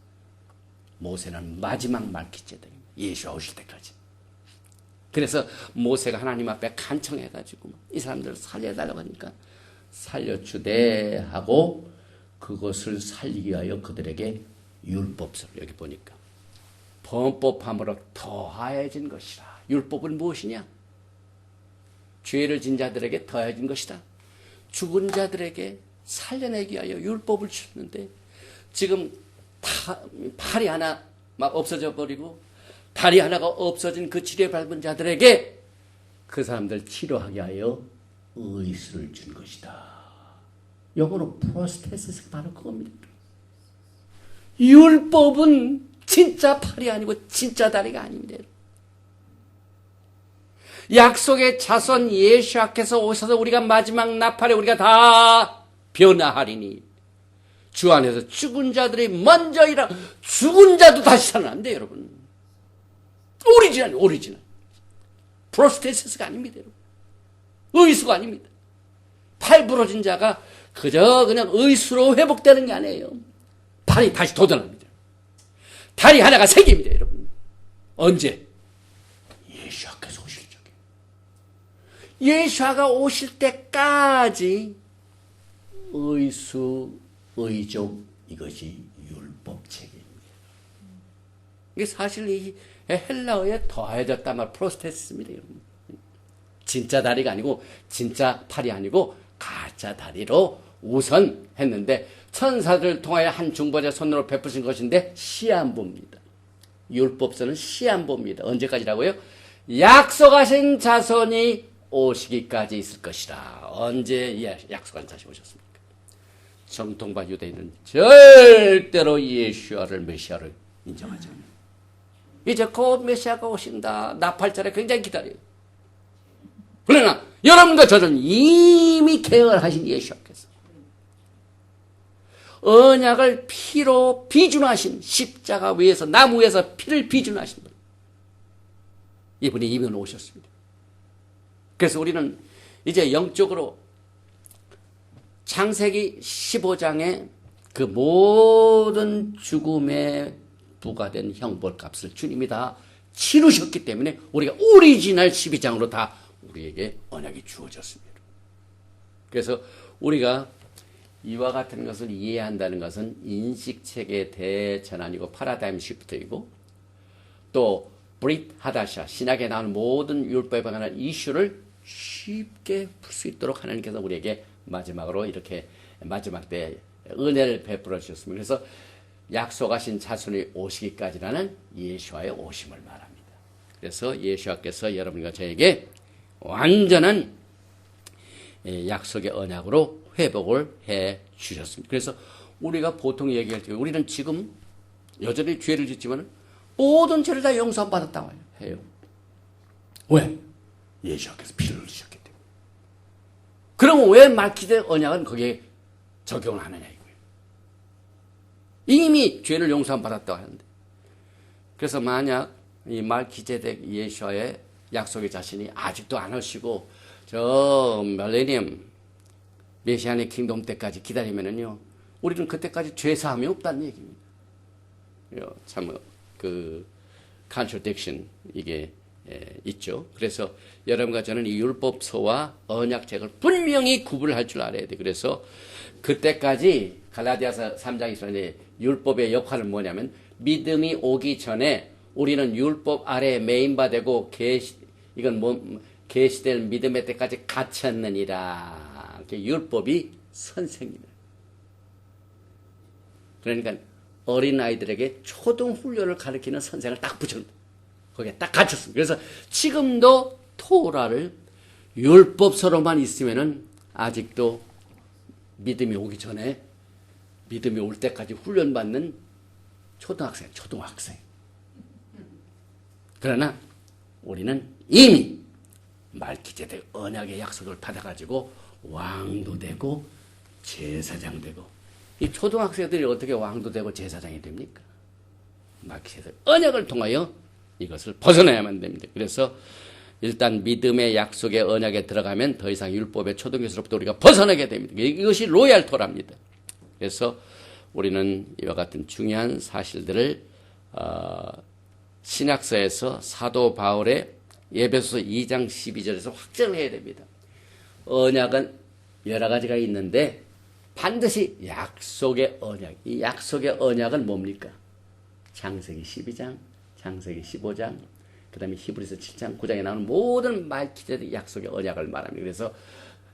모세는 마지막 말기ጼ덱입니다. 예수가 오실 때까지. 그래서 모세가 하나님 앞에 간청해가지고 이 사람들을 살려달라고 하니까 살려주되 하고 그것을 살리기 위하여 그들에게 율법서를 여기 보니까 범법함으로 더하여진 것이라. 율법은 무엇이냐? 죄를 진 자들에게 더해진 것이다. 죽은 자들에게 살려내기 위하여 율법을 주셨는데 지금 팔이 하나 막 없어져 버리고 다리 하나가 없어진 그 지뢰 밟은 자들에게 그 사람들 치료하게 하여 의수를 준 것이다. 영어로 프로스테시스가 바로 그겁니다. 율법은 진짜 팔이 아니고 진짜 다리가 아닙니다. 약속의 자손 예수께서 오셔서 우리가 마지막 나팔에 우리가 다 변화하리니 주 안에서 죽은 자들이 먼저 일어 죽은 자도 다시 살아난대 여러분. 오리지널 프로스테시스가 아닙니다 여러분. 의수가 아닙니다. 팔 부러진 자가 그저 그냥 의수로 회복되는 게 아니에요. 팔이 다시 돋아납니다. 다리 하나가 생깁니다 여러분. 언제? 예수께서 오실 적에. 예수가 오실 때까지 의수, 의족 이것이 율법책입니다. 이게 사실 이 헬라어에 더해졌단 말 프로스테시스입니다 여러분. 진짜 다리가 아니고 진짜 팔이 아니고 가짜 다리로 우선 했는데 천사들을 통하여 한 중보자 손으로 베푸신 것인데 시한부입니다. 율법서는 시한부입니다. 언제까지라고요? 약속하신 자손이 오시기까지 있을 것이라. 언제 약속한 자식 오셨습니까? 정통파 유대인은 절대로 예수와를 메시아를 인정하지 않아요. 이제 곧 메시아가 오신다. 나팔절에 굉장히 기다려요. 그러나 여러분과 저는 이미 계획하신 예수께서 언약을 피로 비준하신 십자가 위에서 나무 위에서 피를 비준하신 분. 이분이 이미 오셨습니다. 그래서 우리는 이제 영적으로 창세기 15장의 그 모든 죽음에 부과된 형벌값을 주님이 다 치르셨기 때문에 우리가 오리지널 12장으로 다 우리에게 언약이 주어졌습니다. 그래서 우리가 이와 같은 것을 이해한다는 것은 인식체계 대전환이고 파라다임 시프트이고 또 브릿 하다샤 신약에 나오는 모든 율법에 관한 이슈를 쉽게 풀 수 있도록 하나님께서 우리에게 마지막으로 이렇게 마지막 때 은혜를 베풀어 주셨습니다. 그래서 약속하신 자손이 오시기까지라는 예수와의 오심을 말합니다. 그래서 예수와께서 여러분과 저에게 완전한 약속의 언약으로 회복을 해 주셨습니다. 그래서 우리가 보통 얘기할 때 우리는 지금 여전히 죄를 짓지만 모든 죄를 다 용서받았다고 해요. 왜? 예수께서 피를 흘리셨기 때문에. 그럼 왜 말기드의 언약은 거기에 적용을 하느냐 이거예요. 이미 죄를 용서받았다고 하는데. 그래서 만약 이 말기제덱 예수와의 약속의 자신이 아직도 안 오시고 저 밀레니엄 메시아의 킹덤 때까지 기다리면은요, 우리는 그때까지 죄사함이 없다는 얘기입니다. 참 그 contradiction 이게 있죠. 그래서 여러분과 저는 이 율법서와 언약책을 분명히 구분할 줄 알아야 돼. 그래서 그때까지 갈라디아서 3장에서 율법의 역할은 뭐냐면 믿음이 오기 전에 우리는 율법 아래에 매인바되고 계시될 믿음의 때까지 갇혔느니라. 율법이 선생님이에요. 그러니까 어린아이들에게 초등훈련을 가르치는 선생을 딱 붙였습니다. 거기에 딱 갇혔습니다. 그래서 지금도 토라를 율법서로만 있으면은 아직도 믿음이 오기 전에 믿음이 올 때까지 훈련받는 초등학생. 그러나 우리는 이미 말기제덱 언약의 약속을 받아가지고 왕도 되고 제사장 되고, 이 초등학생들이 어떻게 왕도 되고 제사장이 됩니까? 말기제덱 언약을 통하여 이것을 벗어나야만 됩니다. 그래서 일단 믿음의 약속의 언약에 들어가면 더 이상 율법의 초등교수로부터 우리가 벗어나게 됩니다. 이것이 로얄 토라입니다. 그래서 우리는 이와 같은 중요한 사실들을 신약서에서 사도 바울의 에베소서 2장 12절에서 확정을 해야 됩니다. 언약은 여러 가지가 있는데 반드시 약속의 언약, 이 약속의 언약은 뭡니까? 창세기 12장, 창세기 15장, 그 다음에 히브리서 7장, 9장에 나오는 모든 말기제덱 약속의 언약을 말합니다. 그래서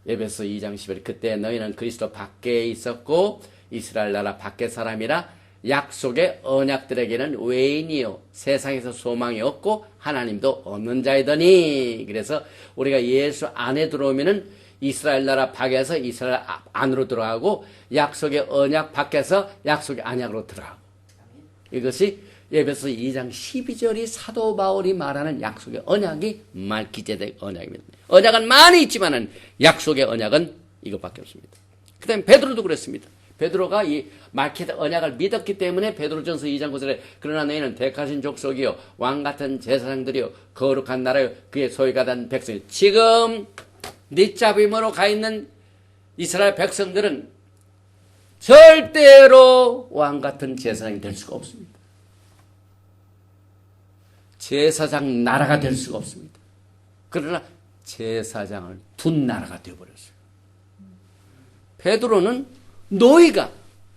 에베소 2장 11절, 그때 너희는 그리스도 밖에 있었고 이스라엘 나라 밖의 사람이라 약속의 언약들에게는 외인이요 세상에서 소망이 없고 하나님도 없는 자이더니. 그래서 우리가 예수 안에 들어오면은 이스라엘 나라 밖에서 이스라엘 안으로 들어가고 약속의 언약 밖에서 약속의 언약으로 들어가고, 이것이 에베소 2장 12절이 사도 바울이 말하는 약속의 언약이 말기제덱 언약입니다. 언약은 많이 있지만은 약속의 언약은 이것밖에 없습니다. 그 다음에 베드로도 그랬습니다. 베드로가 이 말기제덱 언약을 믿었기 때문에 베드로전서 2장 9절에 그러나 너희는 택하신 족속이요 왕같은 제사장들이요 거룩한 나라요 그의 소유가 된 백성이요. 지금 닉잡임으로 가 있는 이스라엘 백성들은 절대로 왕같은 제사장이 될 수가 없습니다. 제사장 나라가 될 수가 없습니다. 그러나 제사장을 둔 나라가 되어버렸어요. 베드로는 너희가,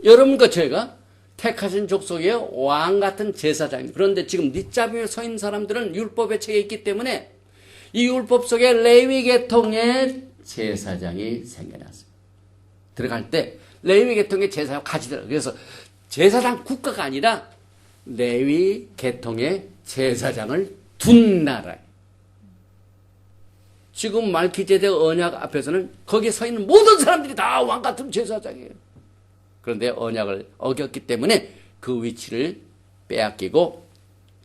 여러분과 저희가 택하신 족속의 왕같은 제사장입니다. 그런데 지금 닉잡임에 서 있는 사람들은 율법의 책에 있기 때문에 이 율법 속에 레위 계통의 제사장이 생겨났어요. 들어갈 때 레위 계통의 제사장 같이 들어가요. 그래서 제사장 국가가 아니라 레위 계통의 제사장을 둔 나라예요. 지금 말기제덱 언약 앞에서는 거기에 서 있는 모든 사람들이 다 왕 같은 제사장이에요. 그런데 언약을 어겼기 때문에 그 위치를 빼앗기고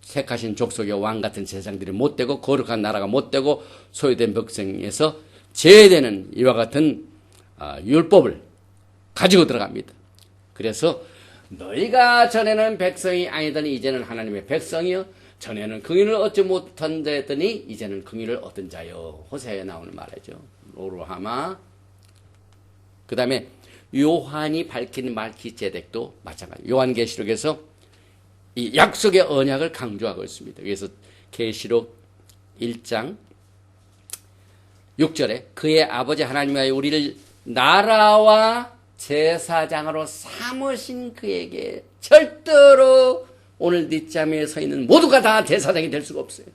택하신 족속의 왕 같은 제사장들이 못 되고 거룩한 나라가 못 되고 소유된 백성에서 제외되는 이와 같은 율법을 가지고 들어갑니다. 그래서 너희가 전에는 백성이 아니더니 이제는 하나님의 백성이요 전에는 긍휼을 얻지 못한 자였더니 이제는 긍휼을 얻은 자요. 호세아에 나오는 말이죠. 로루하마. 그 다음에 요한이 밝힌 말기제덱도 마찬가지. 요한계시록에서 이 약속의 언약을 강조하고 있습니다. 그래서 계시록 1장 6절에 그의 아버지 하나님의 우리를 나라와 제사장으로 삼으신 그에게 절대로 오늘 뒷자리에 서 있는 모두가 다 제사장이 될 수가 없어요.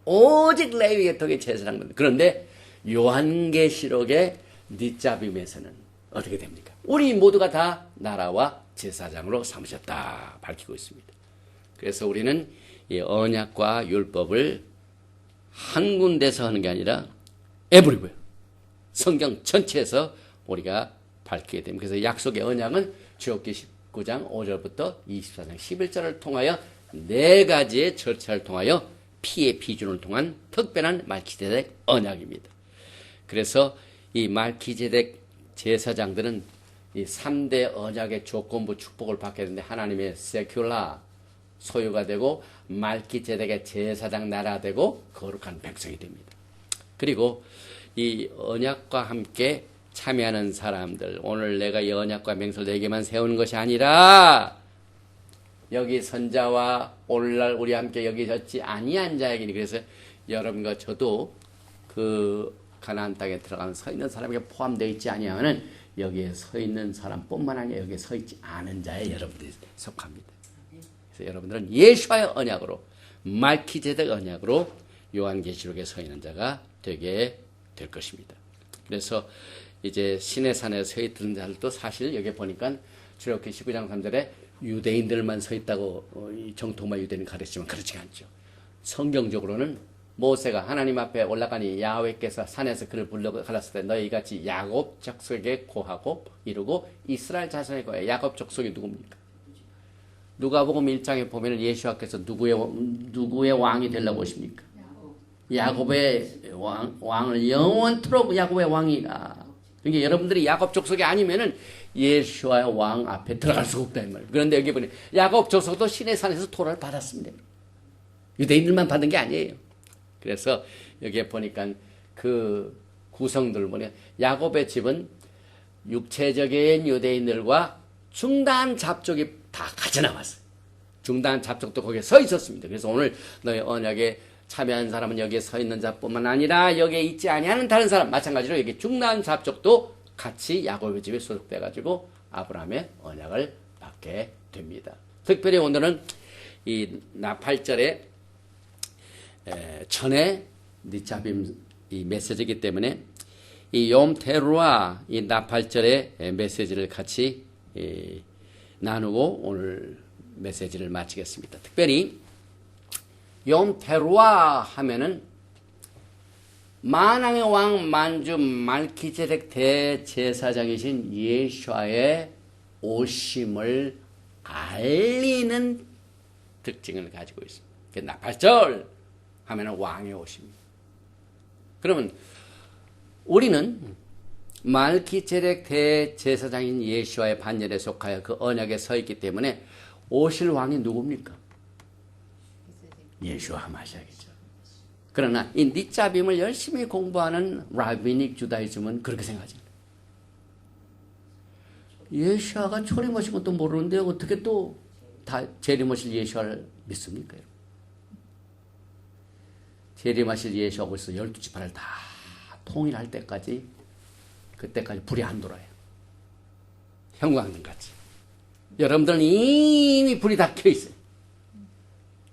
오직 레위 계통의 제사장들. 그런데 요한계시록의 뒷자빔에서는 어떻게 됩니까? 우리 모두가 다 나라와 제사장으로 삼으셨다 밝히고 있습니다. 그래서 우리는 이 언약과 율법을 한 군데서 하는 게 아니라 에브리웨어 성경 전체에서 우리가 밝히게 됩니다. 그래서 약속의 언약은 출애굽기 19장 5절부터 24장 11절을 통하여 네 가지의 절차를 통하여 피의 피준을 통한 특별한 말기제덱 언약입니다. 그래서 이 말기제덱 제사장들은 이 3대 언약의 조건부 축복을 받게 되는데 하나님의 세큘라 소유가 되고 말기제덱의 제사장 나라 되고 거룩한 백성이 됩니다. 그리고 이 언약과 함께 참여하는 사람들, 오늘 내가 이 언약과 맹세를 내게만 세우는 것이 아니라 여기 선자와 오늘날 우리 함께 여기 섰지 아니한 자에게니. 그래서 여러분과 저도 그 가나안 땅에 들어가는 서 있는 사람에게 포함되어 있지 아니하면은 여기에 서 있는 사람뿐만 아니라 여기에 서 있지 않은 자에 여러분들이 속합니다. 그래서 여러분들은 예수와의 언약으로 말기제덱 언약으로 요한계시록에 서 있는 자가 되게 될 것입니다. 그래서 이제 시내산에 서 있던 자들도 사실 여기 보니까 출애굽기 19장 3절에 유대인들만 서 있다고 정통만 유대인 가르치지만 그렇지 않죠. 성경적으로는 모세가 하나님 앞에 올라가니 야훼께서 산에서 그를 불러 가랐을 때 너희 같이 야곱 족속에 고하고 이루고 이스라엘 자손에 고해. 야곱 족속이 누굽니까? 누가복음 1장에 보면 예수께서 누구의 왕이 되려고 오십니까? 야곱의 왕을 영원토록 야곱의 왕이라. 그러니까 여러분들이 야곱 족속이 아니면은 예수와의 왕 앞에 들어갈 수가 없다 이 말이에요. 그런데 여기 보니 야곱 족속도 시내산에서 토라를 받았습니다. 유대인들만 받은 게 아니에요. 그래서 여기에 보니까 그 구성들 보니 야곱의 집은 육체적인 유대인들과 중단 잡족이 다 같이 나왔어요. 중단 잡족도 거기에 서 있었습니다. 그래서 오늘 너희 언약에 참여한 사람은 여기에 서 있는 자뿐만 아니라 여기에 있지 아니하는 다른 사람 마찬가지로 여기 중단 잡족도 같이 야곱의 집에 소속돼 가지고 아브라함의 언약을 받게 됩니다. 특별히 오늘은 이 나팔절에 전에 니차빔 이 메시지이기 때문에 이 욤테루와 이 나팔절의 메시지를 같이 나누고 오늘 메시지를 마치겠습니다. 특별히 욤테루아 하면은 만왕의 왕 만주 말기제덱 대제사장이신 예수와의 오심을 알리는 특징을 가지고 있습니다. 나팔절 하면은 왕의 오심입니다. 그러면 우리는 말기제덱 대제사장인 예수와의 반열에 속하여 그 언약에 서 있기 때문에 오실 왕이 누굽니까? 예수와 하마시아겠죠. 그러나 이 니짜빔을 열심히 공부하는 라비닉 주다이즘은 그렇게 생각합니다. 예수아가 초림하신 것도 모르는데 어떻게 또 다 재림하실 예수아를 믿습니까? 재림하실 예수아 벌써 12지파를 다 통일할 때까지 그때까지 불이 안 돌아요. 형광등같이. 여러분들은 이미 불이 다 켜있어요.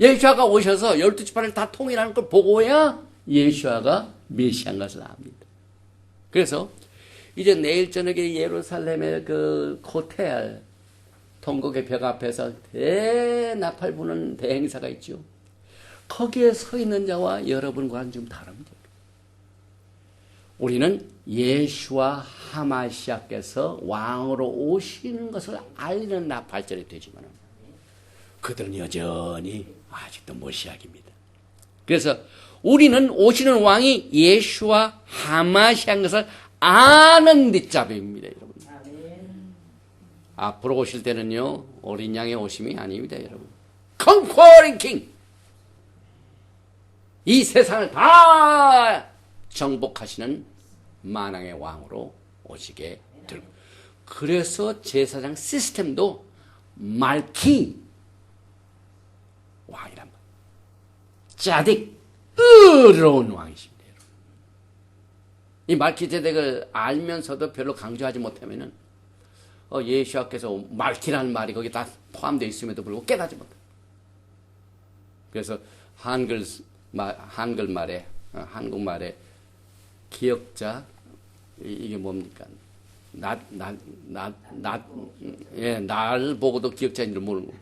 예수아가 오셔서 12지파를 다 통일하는 걸 보고야 예수아가 메시아인 것을 압니다. 그래서 이제 내일 저녁에 예루살렘의 그 코텔 통곡의 벽 앞에서 대나팔 부는 대행사가 있죠. 거기에 서 있는 자와 여러분과는 좀 다릅니다. 우리는 예수와 하마시아께서 왕으로 오시는 것을 알리는 나팔절이 되지만 그들은 여전히 아직도 모시약입니다. 그래서 우리는 오시는 왕이 예수와 하마시아인 것을 아는 뒷잡입니다, 여러분. 앞으로 오실 때는요, 어린 양의 오심이 아닙니다, 여러분. Conquering King. 이 세상을 다 정복하시는 만왕의 왕으로 오시게 될 겁니다. 그래서 제사장 시스템도 말키 왕이란 말. 짜딕 의로운 왕이십니다. 여러분. 이 말키제덱을 알면서도 별로 강조하지 못하면은 예수께서 말키라는 말이 거기 다 포함되어 있음에도 불구하고 깨닫지 못합니다. 그래서 한글말에 한국말에 기억자 이게 뭡니까? 날 보고도 기억자인 줄 모르고.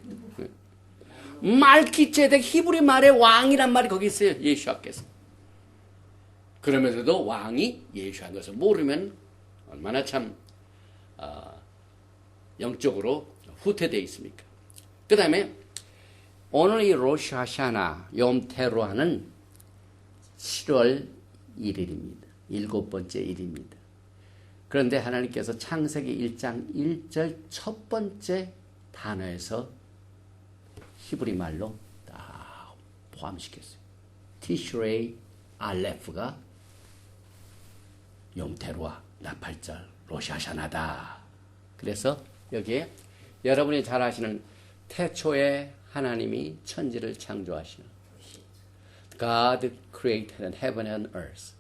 말키제덱 히브리 말에 왕이란 말이 거기 있어요. 예수께서. 그러면서도 왕이 예수한 것을 모르면 얼마나 참 영적으로 후퇴되어 있습니까? 그 다음에 오늘 이 로시 하샤나 염테루아는 7월 1일입니다. 7번째 일입니다. 그런데 하나님께서 창세기 1장 1절 첫 번째 단어에서 히브리 말로 다 포함시켰어요. 티슈레이 알레프가 염테루아 나팔절 로시 하샤나다. 그래서 여기에 여러분이 잘 아시는 태초에 하나님이 천지를 창조하시는 God created heaven and earth.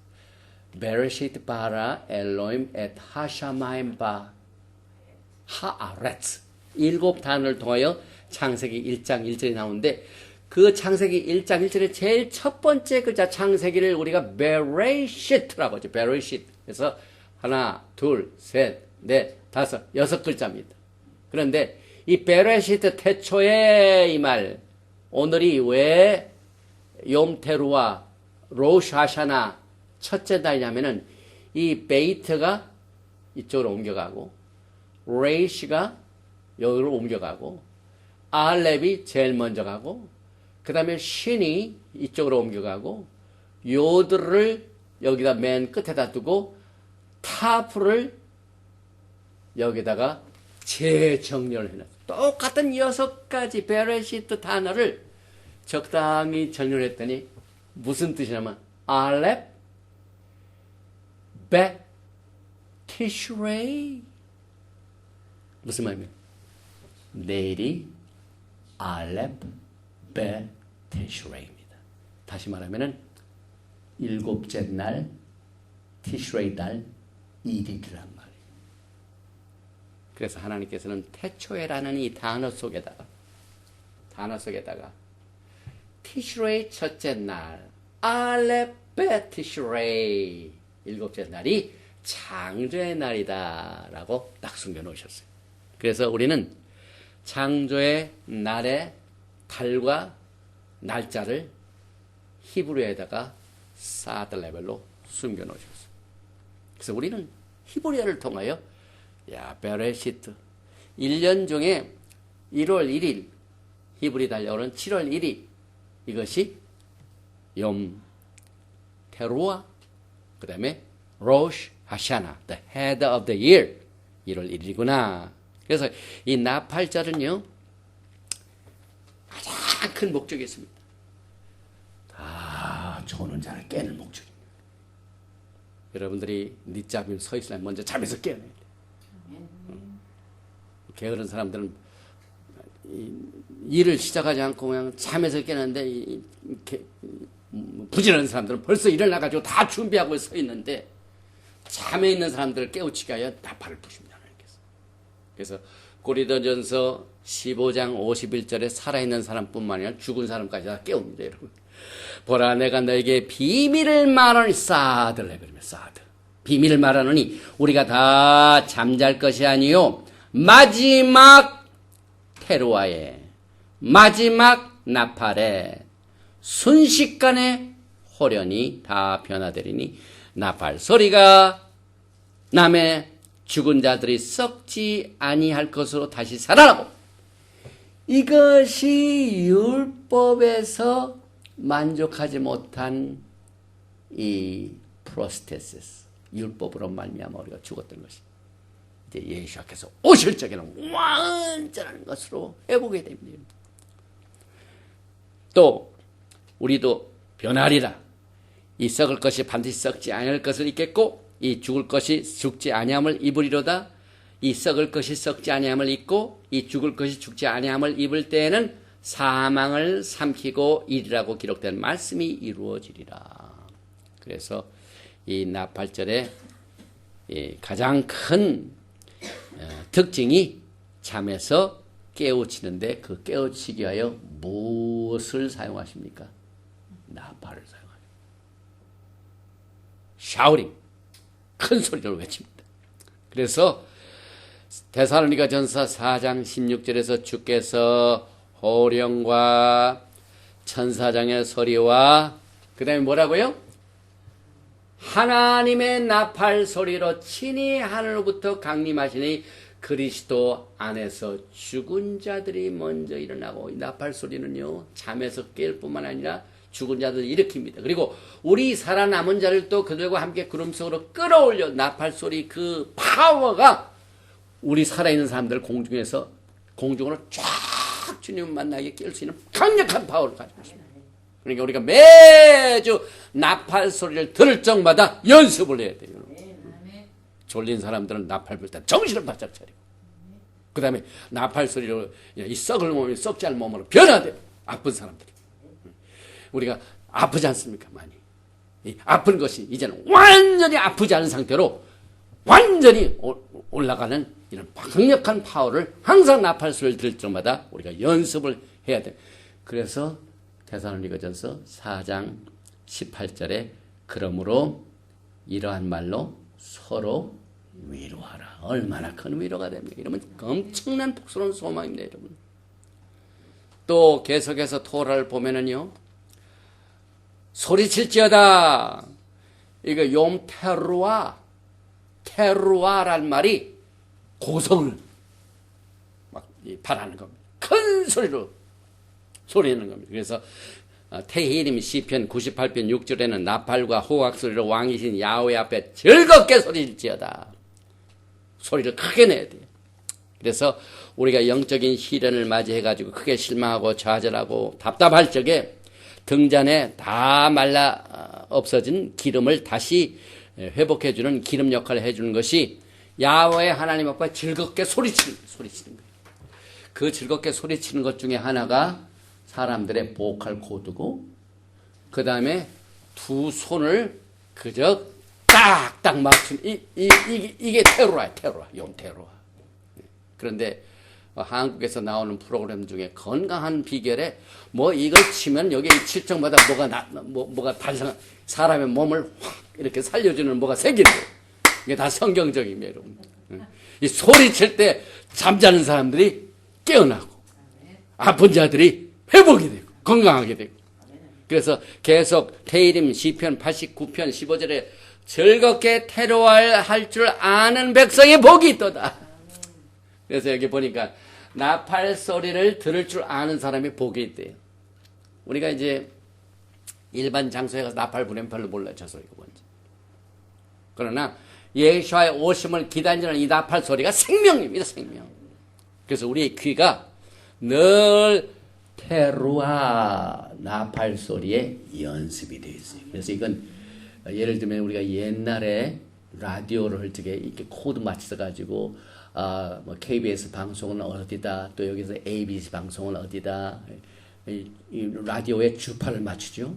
Bereshit bara Elohim et hashamayim ba haaretz. 7단어를 통하여 창세기 1장 1절이 나오는데 그 창세기 1장 1절의 제일 첫 번째 글자 창세기를 우리가 Bereshit라고 하죠. Bereshit. 그래서 하나, 둘, 셋, 넷, 다섯, 6글자입니다. 그런데 이 베레시트 태초에 이 말 오늘이 왜 염테루와 로시 하샤나 첫째 달이냐면은 이 베이트가 이쪽으로 옮겨가고 레이시가 여기로 옮겨가고 알렙이 제일 먼저 가고 그 다음에 신이 이쪽으로 옮겨가고 요드를 여기다 맨 끝에다 두고 타프를 여기다가 재정렬을 해놨어요. 똑같은 6가지 베레시트 단어를 적당히 정렬했더니 무슨 뜻이냐면 알렙, 베, 티슈레이 무슨 말이에요? 내일이 알렙, 베, 티슈레이입니다. 다시 말하면은 7째 날 티슈레이 달 1일이란 말이에요. 그래서 하나님께서는 태초에라는 이 단어 속에다가 티슈레이 첫째 날 알렙 베 티슈레이 7째 날이 창조의 날이다라고 딱 숨겨 놓으셨어요. 그래서 우리는 창조의 날의 달과 날짜를 히브리어에다가 사드 레벨로 숨겨 놓으셨어요. 그래서 우리는 히브리어를 통하여 베레시트 1년 중에 1월 1일 히브리 달력으로는 7월 1일 이것이 염 테루아 그 다음에 로시 하샤나 the head of the year 1월 1일이구나. 그래서 이 나팔절은요 가장 큰 목적이 있습니다. 다 조는 자를 깨는 목적입니다. 여러분들이 늦잠이 서 있으면 먼저 잠에서 깨어나야 돼요. 게으른 사람들은 일을 시작하지 않고 그냥 잠에서 깨는데 부지런한 사람들은 벌써 일어나가지고 다 준비하고 서 있는데 잠에 있는 사람들을 깨우치게 하여 나팔을 부십니다. 그래서 고린도전서 15장 51절에 살아있는 사람뿐만 아니라 죽은 사람까지 다 깨웁니다. 여러분. 보라 내가 너에게 비밀을 말하니 사드 레벨이면 사드 비밀을 말하노니 우리가 다 잠잘 것이 아니요 마지막 테루아에 마지막 나팔에 순식간에 호련히 다 변화되리니 나팔 소리가 남의 죽은 자들이 썩지 아니할 것으로 다시 살아나고, 이것이 율법에서 만족하지 못한 이 프로스테시스, 율법으로 말미암아 우리가 죽었던 것이 이제 예수께서 오실 적에는 완전한 것으로 회복이 됩니다. 또 우리도 변하리라. 이 썩을 것이 반드시 썩지 아니할 것을 입겠고, 이 죽을 것이 죽지 아니함을 입으리로다. 이 썩을 것이 썩지 아니함을 입고 이 죽을 것이 죽지 아니함을 입을 때에는 사망을 삼키고 이리라고 기록된 말씀이 이루어지리라. 그래서 이 나팔절의 가장 큰 특징이 잠에서 깨우치는데, 그 깨우치기 위하여 무엇을 사용하십니까? 나팔을 사용하십니다. 샤우팅, 큰 소리를 외칩니다. 그래서 데살로니가 전서 4장 16절에서 주께서 호령과 천사장의 소리와 그 다음에 뭐라고요? 하나님의 나팔 소리로 친히 하늘로부터 강림하시니 그리스도 안에서 죽은 자들이 먼저 일어나고, 이 나팔 소리는요 잠에서 깰 뿐만 아니라 죽은 자들을 일으킵니다. 그리고 우리 살아남은 자를 또 그들과 함께 구름 속으로 끌어올려, 나팔 소리 그 파워가 우리 살아있는 사람들을 공중으로 쫙 주님 만나게 깰 수 있는 강력한 파워를 가지고 있습니다. 그러니까 우리가 매주 나팔 소리를 들을 적마다 연습을 해야 돼요. 졸린 사람들은 나팔 불 때 정신을 바짝 차리고, 그 다음에 나팔 소리로 이 썩을 몸이 썩지 않은 몸으로 변화돼요. 아픈 사람들이. 우리가 아프지 않습니까? 많이. 이 아픈 것이 이제는 완전히 아프지 않은 상태로 완전히 올라가는 이런 강력한 파워를 항상 나팔 소리를 들을 때마다 우리가 연습을 해야 돼요. 그래서 데살로니가전서 4장 18절에 그러므로 이러한 말로 서로 위로하라. 얼마나 큰 위로가 됩니까? 이러면 엄청난 복스러운 소망입니다, 여러분. 또 계속해서 토라를 보면은요, 소리칠지어다. 이거 테루아란 말이 고성을 막 바라는 겁니다. 큰 소리로 소리내는 겁니다. 그래서 테히림 시편 98편 6절에는 나팔과 호각 소리로 왕이신 야훼 앞에 즐겁게 소리질지어다. 소리를 크게 내야 돼요. 그래서 우리가 영적인 시련을 맞이해가지고 크게 실망하고 좌절하고 답답할 적에 등잔에 다 말라 없어진 기름을 다시 회복해주는 기름 역할을 해주는 것이 야훼 하나님 앞에 즐겁게 소리치는 거예요. 그 즐겁게 소리치는 것 중에 하나가 사람들의 보컬 코드고, 그 다음에 두 손을 그저 딱딱 맞춘 이게 테루아예요. 테루아. 그런데 한국에서 나오는 프로그램 중에 건강한 비결에 뭐 이걸 치면 여기 칠정마다 뭐가 발생, 사람의 몸을 확 이렇게 살려주는 뭐가 생기는 거예요. 이게 다 성경적입니다, 여러분. 이 소리칠 때 잠자는 사람들이 깨어나고, 아픈 자들이 회복이 되고, 건강하게 되고. 그래서 계속 테히림 시편 89편 15절에 즐겁게 테루할 줄 아는 백성의 복이 있도다. 그래서 여기 보니까 나팔 소리를 들을 줄 아는 사람이 복이 있대요. 우리가 이제 일반 장소에 가서 나팔 부르면 별로 몰라요, 저 소리가 뭔지. 그러나 예수와의 오심을 기다리는 이 나팔 소리가 생명입니다, 생명. 그래서 우리의 귀가 늘 테루아 나팔 소리에 연습이 되어 있어요. 그래서 이건 예를 들면 우리가 옛날에 라디오를 할 적에 이렇게 코드 맞춰서 가지고 뭐 KBS 방송은 어디다, 또 여기서 ABC 방송은 어디다, 이 라디오의 주파를 맞추죠.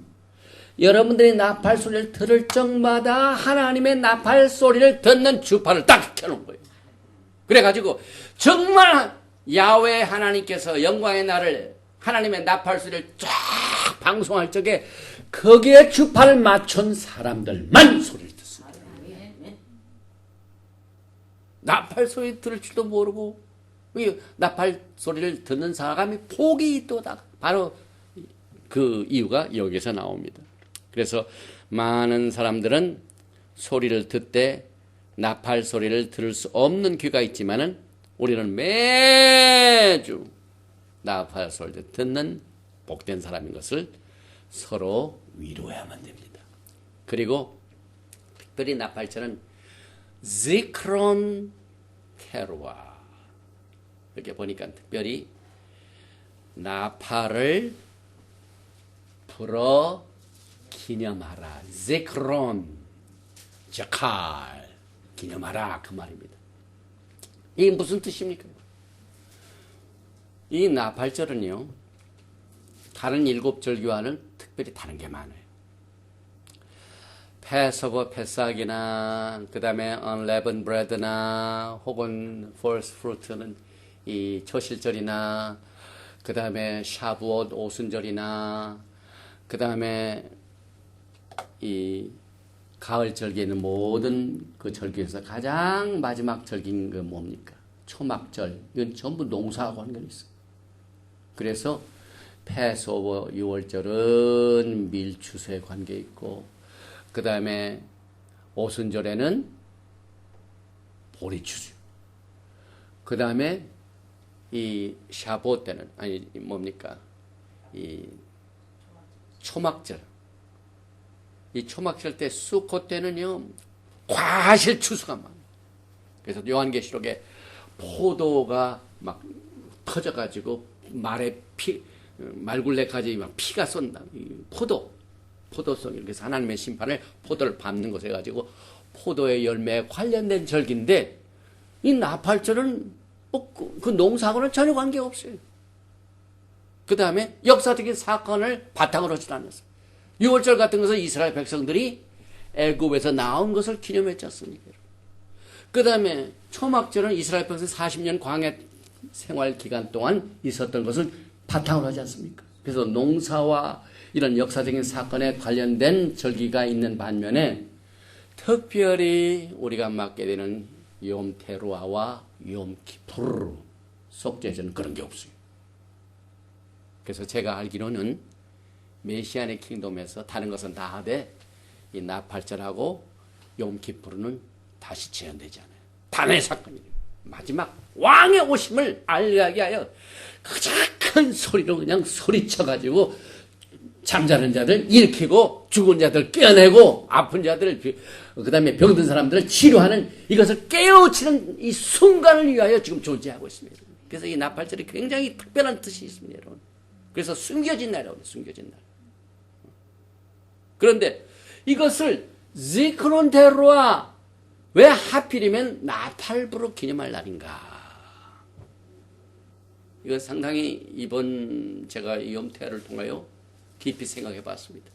여러분들이 나팔 소리를 들을 적마다 하나님의 나팔 소리를 듣는 주파를 딱 켜놓은 거예요. 그래가지고 정말 야훼 하나님께서 영광의 날을 하나님의 나팔 소리를 쫙 방송할 적에 거기에 주파를 맞춘 사람들만 소리를 듣습니다. 나팔 소리 들을 줄도 모르고 나팔 소리를 듣는 사람이 복이 있도다. 바로 그 이유가 여기서 나옵니다. 그래서 많은 사람들은 소리를 듣되 나팔 소리를 들을 수 없는 귀가 있지만은 우리는 매주 나팔 소리를 듣는 복된 사람인 것을 서로 위로해야만 됩니다. 그리고 특별히 나팔절은 지크론 테루아, 이렇게 보니까 특별히 나팔을 불어 기념하라. 지크론, 자칼, 기념하라, 그 말입니다. 이게 무슨 뜻입니까? 이 나팔절은요, 다른 7절기와는 특별히 다른 게 많아요. 패서버, 패삭이나 그 다음에 unleavened bread나 혹은 first fruit는 이 초실절이나 그 다음에 샤부옷 오순절이나 그 다음에 이 가을 절기에는 모든 그 절기에서 가장 마지막 절기인 그 뭡니까? 초막절. 이건 전부 농사하고 관계가 있어요. 그래서 패소버 6월절은 밀추수에 관계 있고, 그 다음에 오순절에는 보리추수. 그 다음에 이 샤보 때는 아니 뭡니까? 이 초막절. 이 초막절 때 수코 때는요 과실 추수가 많아요. 그래서 요한계시록에 포도가 막 터져가지고 말굴레까지 막 피가 쏜다. 포도송 이렇게 해서 하나님의 심판을 포도를 밟는 것에 가지고 포도의 열매에 관련된 절기인데 이 나팔절은 그 농사하고는 전혀 관계가 없어요. 그 다음에 역사적인 사건을 바탕으로 하지 않았어요. 6월절 같은 것은 이스라엘 백성들이 애굽에서 나온 것을 기념했지 않습니까? 그 다음에 초막절은 이스라엘 백성 40년 광야 생활 기간 동안 있었던 것을 바탕으로 하지 않습니까? 그래서 농사와 이런 역사적인 사건에 관련된 절기가 있는 반면에 특별히 우리가 맡게 되는 욤 테루아와 욤 키푸르 속죄절은 그런 게 없어요. 그래서 제가 알기로는 메시안의 킹덤에서 다른 것은 다 하되 이 나팔절하고 욤 키푸르는 다시 재현되지 않아요. 단의 사건이에요. 마지막 왕의 오심을 알게 하여 가장 큰 소리로 그냥 소리쳐가지고 잠자는 자들 일으키고 죽은 자들 깨어내고 아픈 자들 그 다음에 병든 사람들을 치료하는 이것을 깨우치는 이 순간을 위하여 지금 존재하고 있습니다. 그래서 이 나팔절이 굉장히 특별한 뜻이 있습니다, 여러분. 그래서 숨겨진 날이라고 숨겨진 날. 그런데 이것을 지크론 테루아 왜 하필이면 나팔부로 기념할 날인가? 이건 상당히 이번 제가 이 욤테를 통하여 깊이 생각해 봤습니다.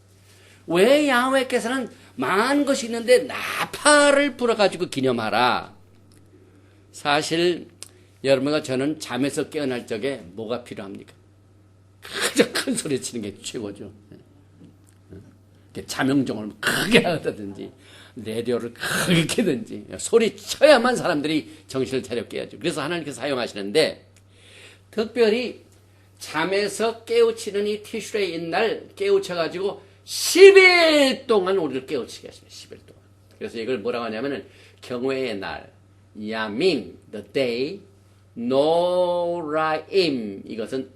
왜 야훼께서는 많은 것이 있는데 나팔을 불어가지고 기념하라? 사실 여러분과 저는 잠에서 깨어날 적에 뭐가 필요합니까? 가장 큰 소리 치는 게 최고죠. 자명종을 크게 하든지 라디오를 크게 켜든지 소리 쳐야만 사람들이 정신을 차려 깨야죠. 그래서 하나님께서 사용하시는데 특별히 잠에서 깨우치는 이 티슈레의 날 깨우쳐가지고 10일 동안 우리를 깨우치게 하십니다. 10일 동안. 그래서 이걸 뭐라고 하냐면은 경외의 날, 야민, the day, 노라임, 이것은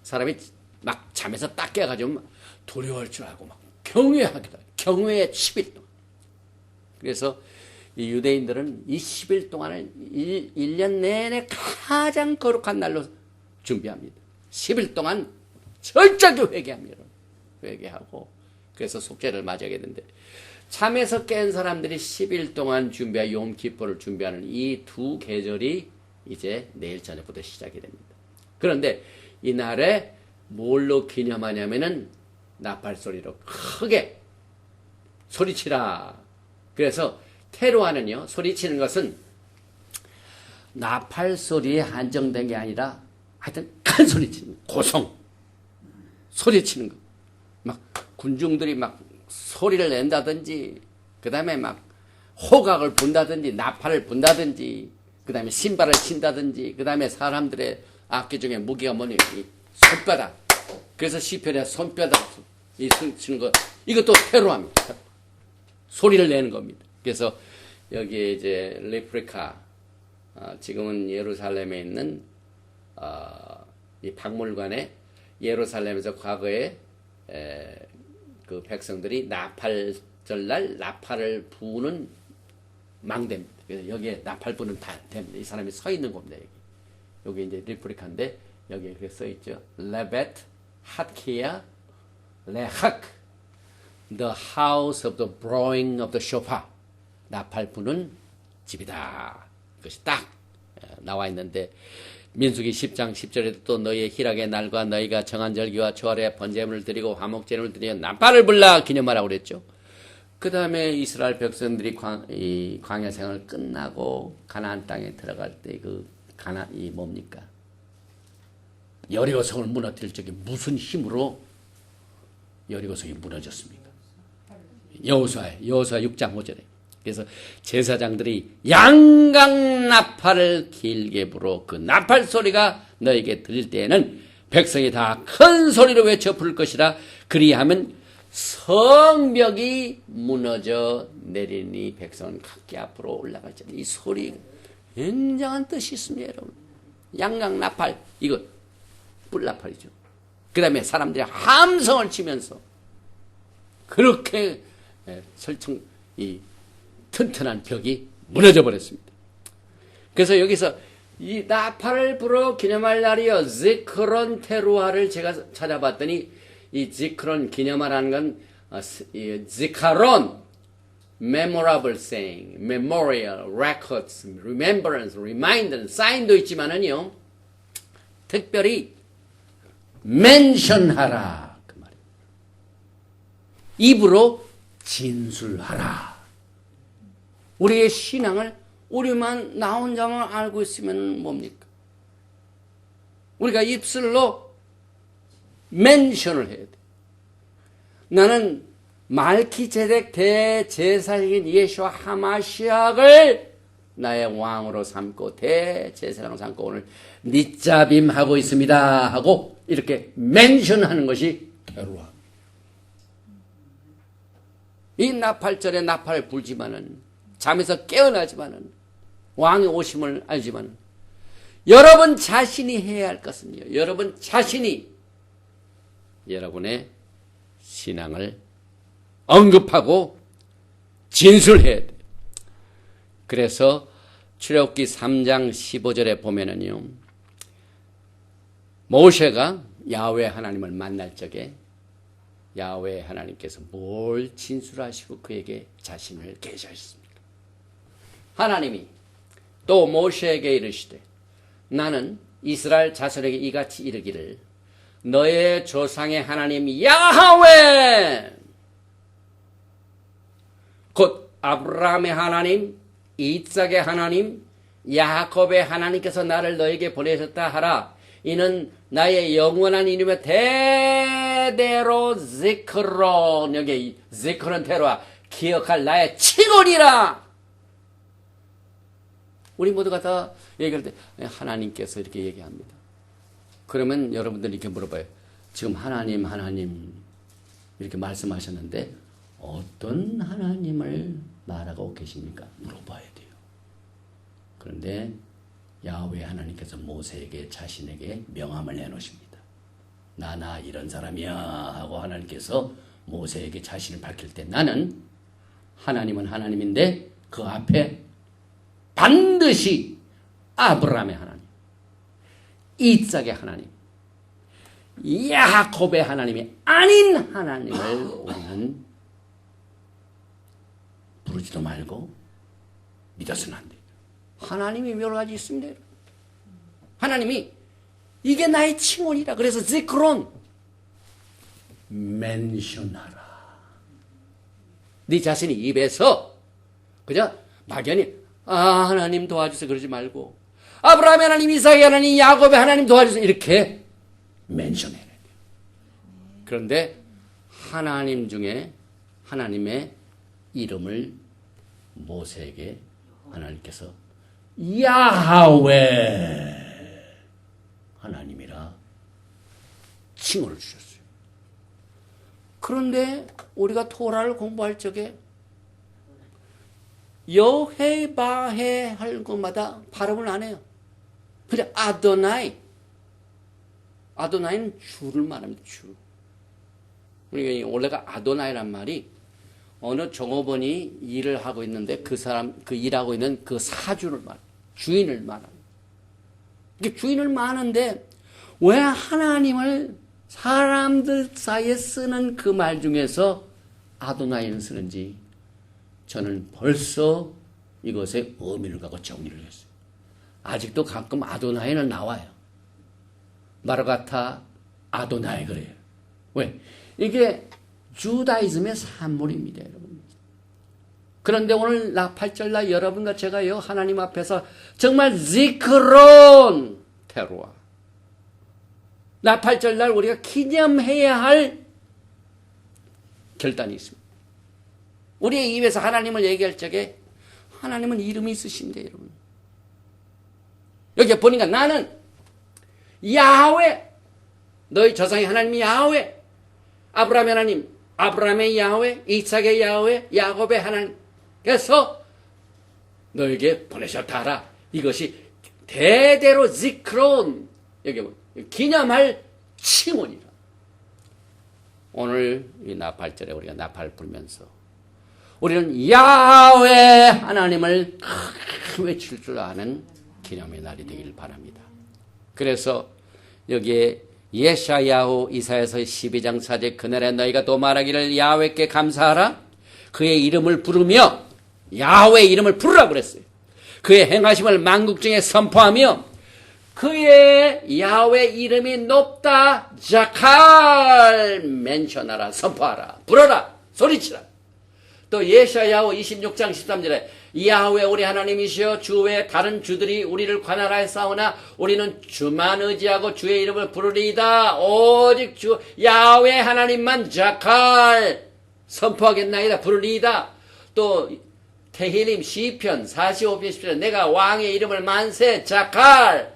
사람이 막 잠에서 딱 깨가지고 두려워할 줄 알고 막 경외하기도 해요. 경외의 10일 동안. 그래서 이 유대인들은 이 10일 동안을 1년 내내 가장 거룩한 날로 준비합니다. 10일 동안 철저하게 회개합니다. 회개하고 그래서 속죄를 맞이하게 되는데 잠에서 깬 사람들이 10일 동안 준비한 욤키푸를 준비하는 이 두 계절이 이제 내일 저녁부터 시작이 됩니다. 그런데 이날에 뭘로 기념하냐면은 나팔 소리로 크게 소리치라. 그래서 테루아는요, 소리치는 것은 나팔 소리에 한정된 게 아니라 하여튼 큰 소리치는 거, 고성 소리치는 거. 막 군중들이 막 소리를 낸다든지 그 다음에 막 호각을 분다든지 나팔을 분다든지 그 다음에 신발을 친다든지 그 다음에 사람들의 악기 중에 무기가 뭐니 손바닥. 그래서 시편에 손바닥 이 치는 거 이것도 테루아입니다. 소리를 내는 겁니다. 그래서 여기에 이제 레프리카, 지금은 예루살렘에 있는 이 박물관에 예루살렘에서 과거에 그 백성들이 나팔절날 나팔을 부는 망대입니다. 그래서 여기에 나팔 부는 다 됩니다. 이 사람이 서 있는 겁니다. 여기 이제 레프리카인데 여기에 이렇게 써 있죠. 레벳 핫키야 레학 the house of the blowing of the shofar. 나팔 부는 집이다. 그것이 딱 나와 있는데 민수기 10장 10절에도 또 너희의 희락의 날과 너희가 정한 절기와 초하루에 번제물을 드리고 화목제물을 드리고 나팔을 불라 기념하라고 그랬죠. 그 다음에 이스라엘 백성들이 이 광야 생활 끝나고 가나안 땅에 들어갈 때 이 뭡니까? 여리고성을 무너뜨릴 적에 무슨 힘으로 여리고성이 무너졌습니까? 여호수아 6장 5절에. 그래서 제사장들이 양강 나팔을 길게 불어 그 나팔 소리가 너에게 들릴 때에는 백성이 다 큰 소리로 외쳐 부를 것이라. 그리하면 성벽이 무너져 내리니 백성은 각기 앞으로 올라갈지. 이 소리 굉장한 뜻이 있습니다, 여러분. 양강 나팔, 이거 뿔나팔이죠. 그 다음에 사람들이 함성을 치면서 그렇게 설청 이 튼튼한 벽이 무너져 버렸습니다. 그래서 여기서 이 나팔을 불어 기념할 날이여 지크론 테루아를 제가 찾아봤더니 이 지크론 기념하라는 건 지카론 memorable saying, memorial, records, remembrance, reminder, sign도 있지만은요 특별히 mention하라 그 말이에요. 입으로 진술하라. 우리의 신앙을 우리만 나 혼자만 알고 있으면 뭡니까? 우리가 입술로 멘션을 해야 돼. 나는 말키제덱 대제사장인 예수와 하마시약을 나의 왕으로 삼고 대제사장으로 삼고 오늘 니짜빔하고 있습니다 하고 이렇게 멘션하는 것이 테루아. 이 나팔절에 나팔을 불지만은 잠에서 깨어나지만은 왕이 오심을 알지만 여러분 자신이 해야 할 것은요. 여러분 자신이 여러분의 신앙을 언급하고 진술해야 돼요. 그래서 출애굽기 3장 15절에 보면은요. 모세가 야훼 하나님을 만날 적에 야훼 하나님께서 뭘 진술하시고 그에게 자신을 계시하셨습니까? 하나님이 또 모세에게 이르시되 나는 이스라엘 자손에게 이같이 이르기를 너의 조상의 하나님 야훼 곧 아브라함의 하나님 이삭의 하나님 야곱의 하나님께서 나를 너에게 보내셨다 하라. 이는 나의 영원한 이름의 대대로 지크론 여기 지크론 테로아 기억할 나의 칭언이라. 우리 모두가 다 얘기할 때 하나님께서 이렇게 얘기합니다. 그러면 여러분들이 이렇게 물어봐요. 지금 하나님 이렇게 말씀하셨는데 어떤 하나님을 말하고 계십니까? 물어봐야 돼요. 그런데 야훼 하나님께서 모세에게 자신에게 명함을 내놓으십니다. 나나 이런 사람이야 하고 하나님께서 모세에게 자신을 밝힐 때 나는 하나님은 하나님인데 그 앞에 반드시 아브라함의 하나님, 이삭의 하나님, 야곱의 하나님이 아닌 하나님을 우리는 부르지도 말고 믿어서는 안 돼요. 하나님이 여러 가지 있습니다. 하나님이 이게 나의 칭언이라. 그래서 지크론 멘션하라. 네 자신이 입에서 그냥 막연히 하나님 도와주세요 그러지 말고 아브라함의 하나님, 이삭의 하나님, 야곱의 하나님 도와주세요 이렇게 멘션해야 돼요. 그런데 하나님 중에 하나님의 이름을 모세에게 하나님께서 야훼 하나님이라 칭호를 주셨어요. 그런데 우리가 토라를 공부할 적에 여헤바헤 할 것마다 발음을 안 해요. 근데 아도나이는 주를 말합니다. 주. 그러니까 원래가 아도나이란 말이 어느 종업원이 일을 하고 있는데 그 사람, 그 일하고 있는 그 사주를 주인을 말합니다. 주인을 말하는데 왜 하나님을 사람들 사이에 쓰는 그 말 중에서 아도나이는 쓰는지 저는 벌써 이것에 의미를 갖고 정리를 했어요. 아직도 가끔 아도나이는 나와요. 마르가타 아도나이 그래요. 왜? 이게 주다이즘의 산물입니다, 여러분. 그런데 오늘 나 8절날 여러분과 제가요, 하나님 앞에서 정말 지크론 테루아. 나 8절날 우리가 기념해야 할 결단이 있습니다. 우리의 입에서 하나님을 얘기할 적에 하나님은 이름이 있으신데, 여러분. 여기 보니까 나는 야훼, 너희 조상의 하나님이 야훼, 아브라함의 하나님, 아브라함의 야훼, 이삭의 야훼, 야곱의 하나님께서 너에게 보내셨다 하라. 이것이 대대로 지크론, 여기 기념할 칭언이라. 오늘 이 나팔절에 우리가 나팔 불면서 우리는 야훼 하나님을 크게 외칠 줄 아는 기념의 날이 되길 바랍니다. 그래서 여기에 예샤야후 이사야서 12장 4절 그날에 너희가 또 말하기를 야훼께 감사하라. 그의 이름을 부르며 야훼 이름을 부르라 그랬어요. 그의 행하심을 만국 중에 선포하며 그의 야훼 이름이 높다 자칼 멘션하라 선포하라 불어라 소리치라. 또 예샤야후 26장 13절에 야훼 우리 하나님이시여 주 외에 다른 주들이 우리를 관할하여 싸우나 우리는 주만 의지하고 주의 이름을 부르리이다. 오직 주 야훼 하나님만 자칼 선포하겠나이다 부르리이다. 또 테힐림 시편 45편 10절에 내가 왕의 이름을 만세 자칼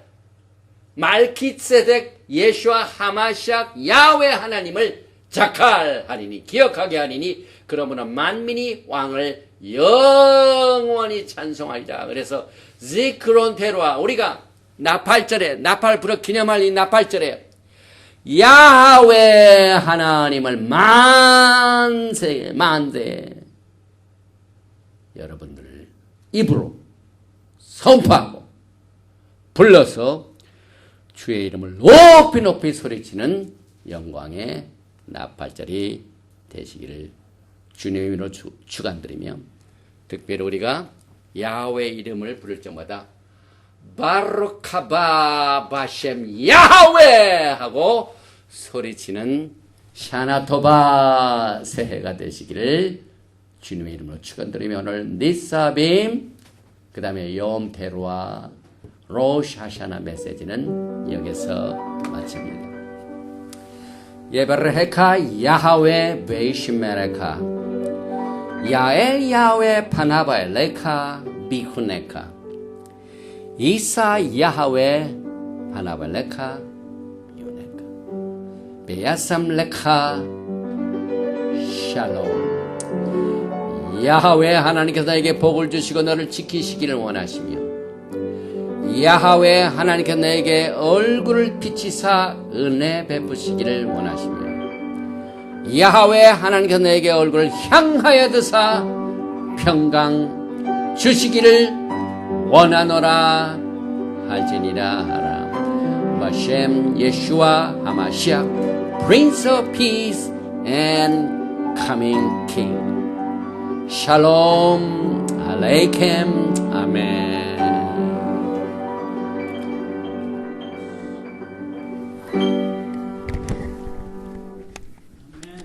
말키세덱 예슈아 하마샥 야훼 하나님을 자칼 하리니 기억하게 하리니 그러므로 만민이 왕을 영원히 찬송하리라. 그래서 지크론 테루아 우리가 나팔절에 나팔 불어 기념할 이 나팔절에 야훼 하나님을 만세 여러분들 입으로 선포하고 불러서 주의 이름을 높이 높이 소리치는 영광의 나팔절이 되시기를 주님의 이름으로 축원드리며 특별히 우리가 야훼 이름을 부를 때마다 바루카바 바셈 야훼 하고 소리치는 샤나토바 새해가 되시기를 주님의 이름으로 축원드리며 오늘 니사빔 그 다음에 욤 테루아 로시 하샤나 메시지는 여기서 마칩니다. 예베르헤카 야하웨 베이시메레카 야엘 야훼 파나발레카 비후네카 이사 야하웨 파나발레카 유네카 베야삼레카 샬롬. 야하웨 하나님께서 나에게 복을 주시고 너를 지키시기를 원하시며 야하웨 하나님께서 너에게 얼굴을 비치사 은혜 베푸시기를 원하시며 야하웨 하나님께서 너에게 얼굴을 향하여 드사 평강 주시기를 원하노라 할지니라 하라. 바셈 예슈아 하마시아 Prince of Peace and Coming King. 샬롬 알레이켐 아멘.